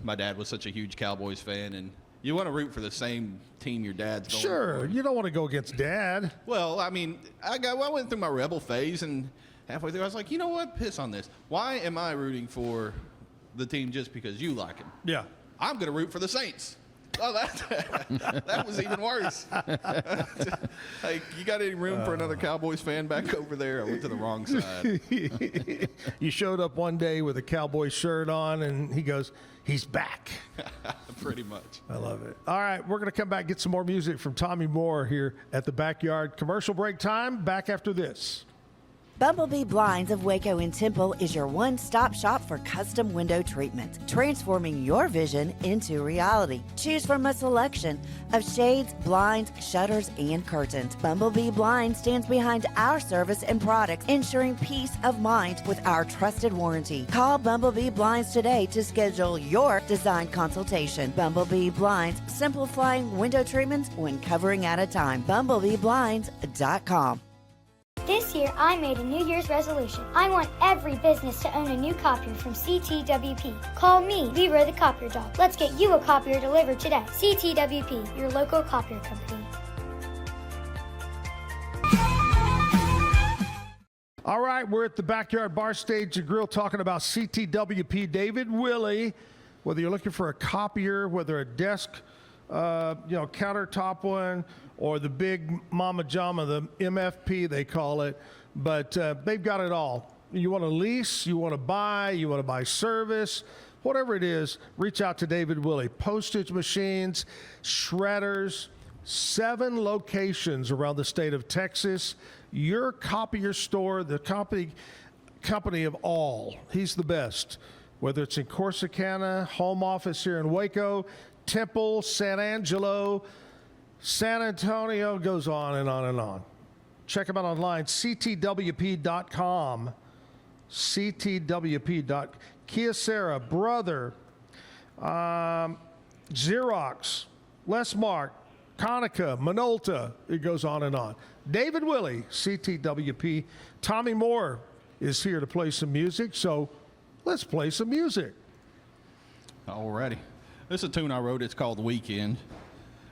My dad was such a huge Cowboys fan, and you want to root for the same team your dad's going Sure. for. You don't want to go against Dad. Well, I mean, I went through my rebel phase, and halfway through, I was like, you know what? Piss on this. Why am I rooting for the team just because you like him? Yeah. I'm going to root for the Saints. Oh, that was even worse. Hey, you got any room for another Cowboys fan back over there? I went to the wrong side. You showed up one day with a Cowboy shirt on, and he goes, he's back. Pretty much. I love it. All right, we're going to come back and get some more music from Tommy Moore here at the Backyard. Commercial break time. Back after this. Bumblebee Blinds of Waco and Temple is your one-stop shop for custom window treatment, transforming your vision into reality. Choose from a selection of shades, blinds, shutters, and curtains. Bumblebee Blinds stands behind our service and products, ensuring peace of mind with our trusted warranty. Call Bumblebee Blinds today to schedule your design consultation. Bumblebee Blinds, simplifying window treatments one covering at a time. BumblebeeBlinds.com. This year, I made a New Year's resolution. I want every business to own a new copier from CTWP. Call me, Leroy the Copier Dog. Let's get you a copier delivered today. CTWP, your local copier company. All right, we're at the Backyard Bar Stage and Grill talking about CTWP. David Willie, whether you're looking for a copier, whether a desk, countertop one, or the big Mama Jama, the MFP they call it, but they've got it all. You want to lease, you want to buy service, whatever it is, reach out to David Willie. Postage machines, shredders, 7 locations around the state of Texas. Your copier store, the company of all. He's the best. Whether it's in Corsicana, home office here in Waco, Temple, San Angelo, San Antonio, goes on and on and on. Check them out online, ctwp.com. Kyocera, Brother, Xerox, Lessmark, Konica, Minolta, it goes on and on. David Willie, CTWP. Tommy Moore is here to play some music, so let's play some music. Alrighty. This is a tune I wrote. It's called Weekend.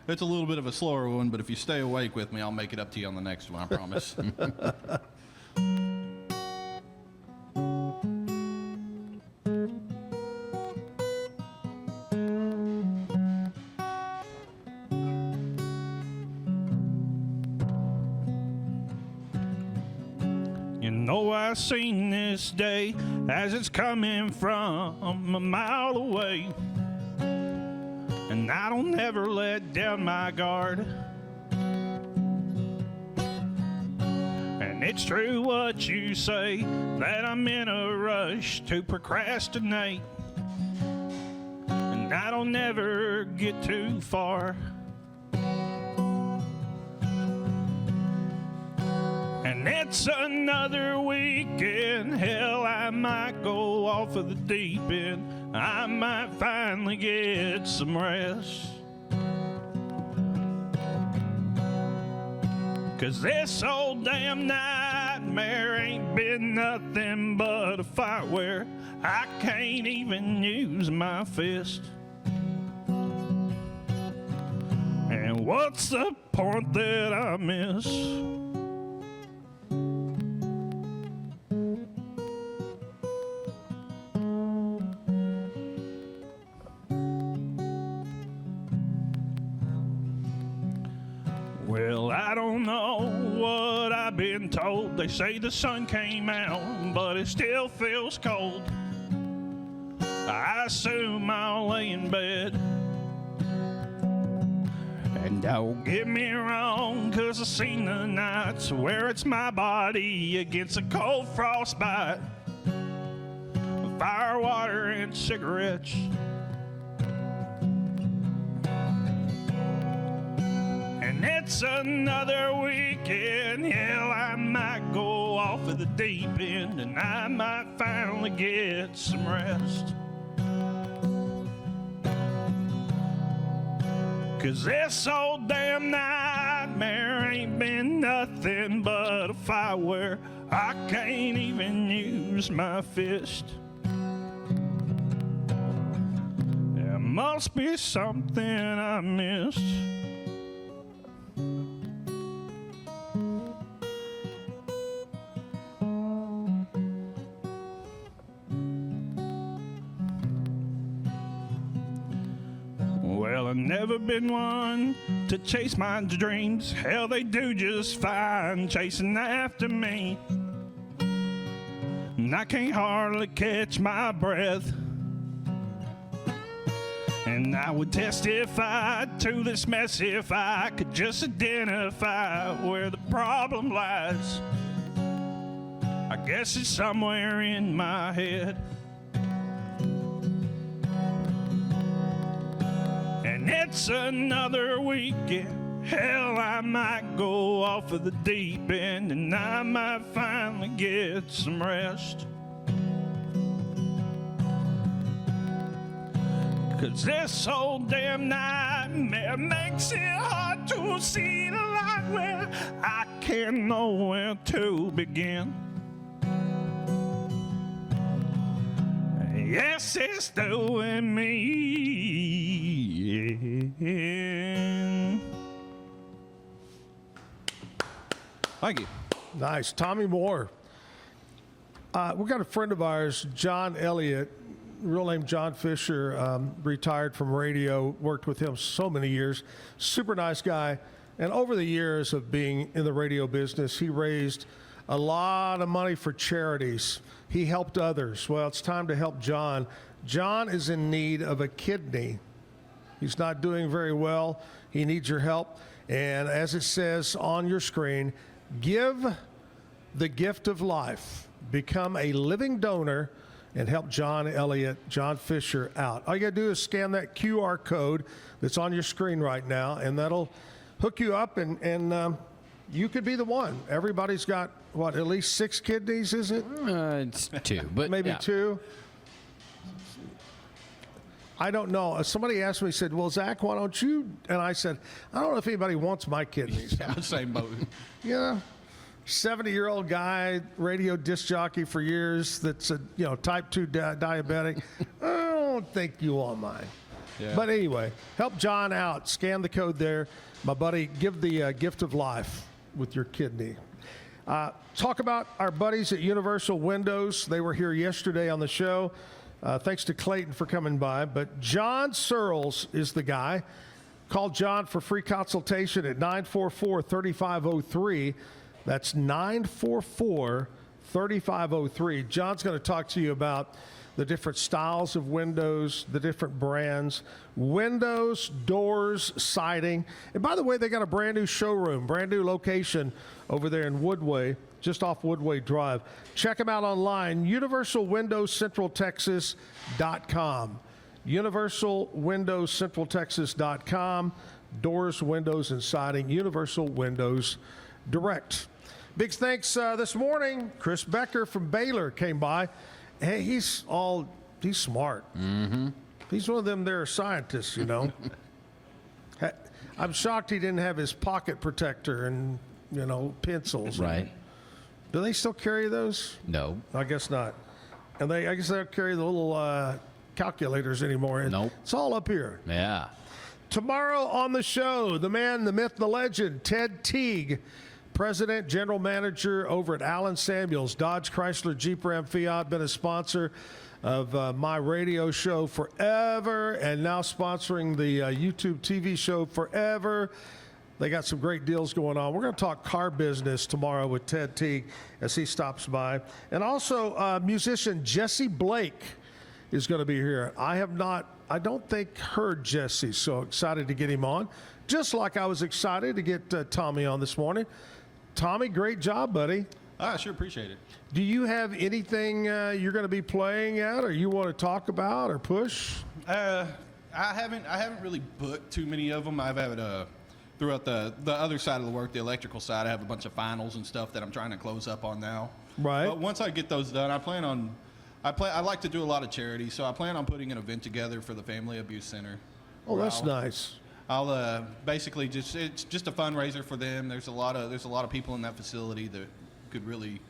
It's a little bit of a slower one, but if you stay awake with me, I'll make it up to you on the next one, I promise. You know I seen this day as it's coming from a mile away. And I don't ever let down my guard. And it's true what you say, that I'm in a rush to procrastinate. And I don't ever get too far. And it's another weekend. Hell, I might go off of the deep end. I might finally get some rest. 'Cause this old damn nightmare ain't been nothing but a fight where I can't even use my fist. And what's the point that I miss? Well, I don't know what I've been told. They say the sun came out, but it still feels cold. I assume I'll lay in bed And don't get me wrong, 'cause I've seen the nights where it's my body against a cold frostbite, fire, water, and cigarettes. And it's another weekend. Hell, I might go off of the deep end, and I might finally get some rest. 'Cause this old damn nightmare ain't been nothing but a fight where I can't even use my fist. There must be something I missed. Well, I've never been one to chase my dreams. Hell, they do just fine chasing after me. And I can't hardly catch my breath. And I would testify to this mess if I could just identify where the problem lies. I guess it's somewhere in my head. And it's another weekend. Hell, I might go off of the deep end, and I might finally get some rest. 'Cause this whole damn nightmare makes it hard to see the light where I can't know where to begin. Yes, it's doing me in. Thank you. Nice. Tommy Moore. We've got a friend of ours, John Elliott, real name John Fisher, retired from radio, worked with him so many years. Super nice guy. And over the years of being in the radio business, he raised a lot of money for charities. He helped others. Well, it's time to help John. John is in need of a kidney. He's not doing very well. He needs your help. And as it says on your screen, give the gift of life. Become a living donor and help John Elliott, John Fisher out. All you got to do is scan that QR code that's on your screen right now, and that'll hook you up, and you could be the one. Everybody's got, what, at least 6 kidneys, is it? It's 2, but maybe yeah. 2. I don't know. Somebody asked me, said, well, Zach, why don't you? And I said, I don't know if anybody wants my kidneys. Same boat. Yeah. 70-year-old guy, radio disc jockey for years, that's a type 2 diabetic. I don't think you want mine. Yeah. But anyway, help John out. Scan the code there. My buddy, give the gift of life with your kidney. Talk about our buddies at Universal Windows. They were here yesterday on the show. Thanks to Clayton for coming by. But John Searles is the guy. Call John for free consultation at 944-3503. That's 944-3503. John's going to talk to you about the different styles of windows, the different brands, windows, doors, siding. And by the way, they got a brand new showroom, brand new location over there in Woodway, just off Woodway Drive. Check them out online, universalwindowscentraltexas.com. universalwindowscentraltexas.com. Doors, windows, and siding, Universal Windows Direct. Big thanks this morning. Chris Becker from Baylor came by. Hey, he's smart. Mm-hmm. He's one of them there scientists, I'm shocked he didn't have his pocket protector and, pencils. Right. Do they still carry those? No. I guess not. And I guess they don't carry the little calculators anymore. Nope. It's all up here. Yeah. Tomorrow on the show, the man, the myth, the legend, Ted Teague, President, General Manager over at Allen Samuels, Dodge, Chrysler, Jeep, Ram, Fiat, been a sponsor of my radio show forever and now sponsoring the YouTube TV show forever. They got some great deals going on. We're going to talk car business tomorrow with Ted Teague as he stops by. And also musician Jesse Blake is going to be here. I don't think heard Jesse, so excited to get him on. just like I was excited to get Tommy on this morning. Tommy, great job, buddy. I sure appreciate it. Do you have anything you're going to be playing at, or you want to talk about or push? I haven't really booked too many of them. I've had throughout the other side of the work, the electrical side, I have a bunch of finals and stuff that I'm trying to close up on now. Right. But once I get those done, I like to do a lot of charity, so I plan on putting an event together for the Family Abuse Center. Oh, that's nice. I'll basically it's just a fundraiser for them. There's a lot of people in that facility that could really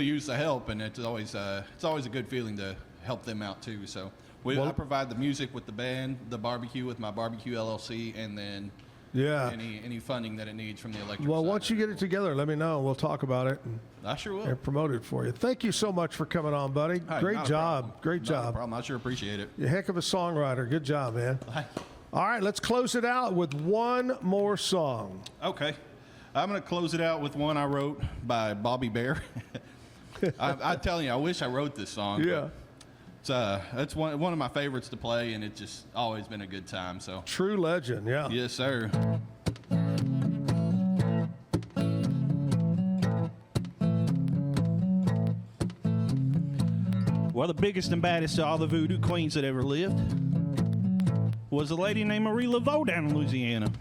use the help, and it's always a good feeling to help them out too. So I provide the music with the band, the barbecue with my barbecue LLC, and then any funding that it needs from the electric Well, side. once you get it together, let me know. We'll talk about it. I sure will. And promote it for you. Thank you so much for coming on, buddy. Hey, Great not a job. problem. Great Not job. a problem. I sure appreciate it. You're a heck of a songwriter. Good job, man. All right, let's close it out with one more song. Okay. I'm going to close it out with one I wrote by Bobby Bear. I'm telling you, I wish I wrote this song. Yeah. It's one of my favorites to play, and it's just always been a good time. So True legend, yeah. Yes, sir. Well, the biggest and baddest of all the voodoo queens that ever lived was a lady named Marie Laveau down in Louisiana.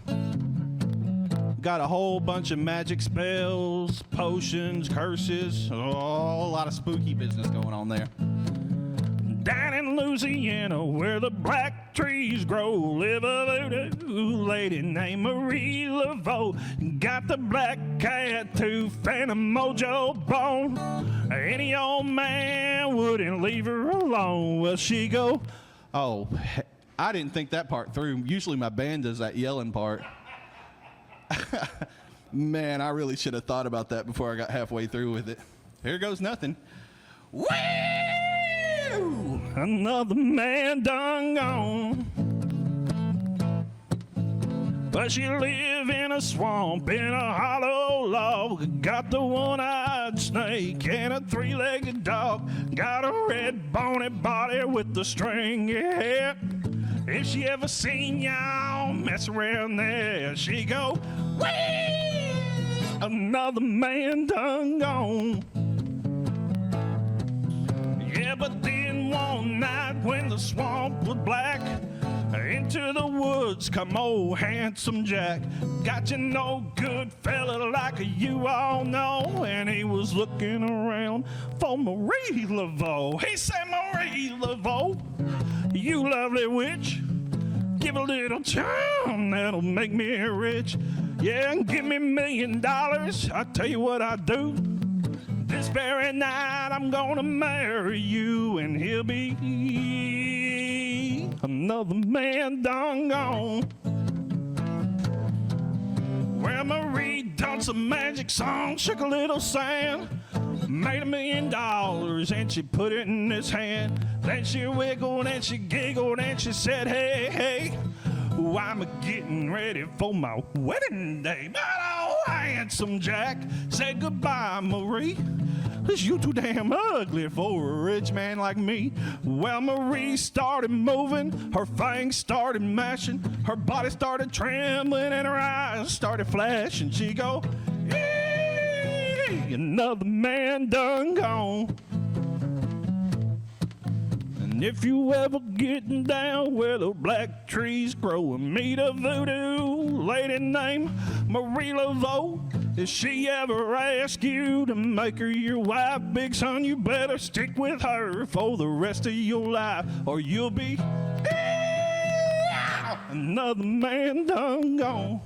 Got a whole bunch of magic spells, potions, curses, a lot of spooky business going on there. Down in Louisiana, where the black trees grow, live a voodoo lady named Marie Laveau. Got the black cat tooth and a mojo bone. Any old man wouldn't leave her alone. Well, she go, oh, I didn't think that part through. Usually my band does that yelling part. Man, I really should have thought about that before I got halfway through with it. Here goes nothing. woo! Another man done gone. But she live in a swamp in a hollow log. Got the one-eyed snake and a three-legged dog. Got a red bony body with the stringy hair. If she ever seen y'all mess around there, she go, wee! Another man done gone. Yeah, but then one night when the swamp was black, into the woods come old handsome Jack. Got you no good fella like you all know, and he was looking around for Marie Laveau. He said, Marie Laveau, you lovely witch, give a little charm that'll make me rich. Yeah, give me $1 million, I'll tell you what I do. This very night I'm gonna marry you, and he'll be another man done gone. Well, Marie done some magic song, shook a little sand, made $1 million, and she put it in his hand. Then she wiggled and she giggled and she said, hey, hey, oh, I'm getting ready for my wedding day. But oh, handsome Jack said goodbye, Marie. You too damn ugly for a rich man like me. Well, Marie started moving, her fangs started mashing, her body started trembling, and her eyes started flashing. She go, hey, another man done gone. And if you ever getting down where the black trees grow and meet a voodoo lady named Marie Laveau, if she ever asks you to make her your wife, big son, you better stick with her for the rest of your life, or you'll be another man done gone.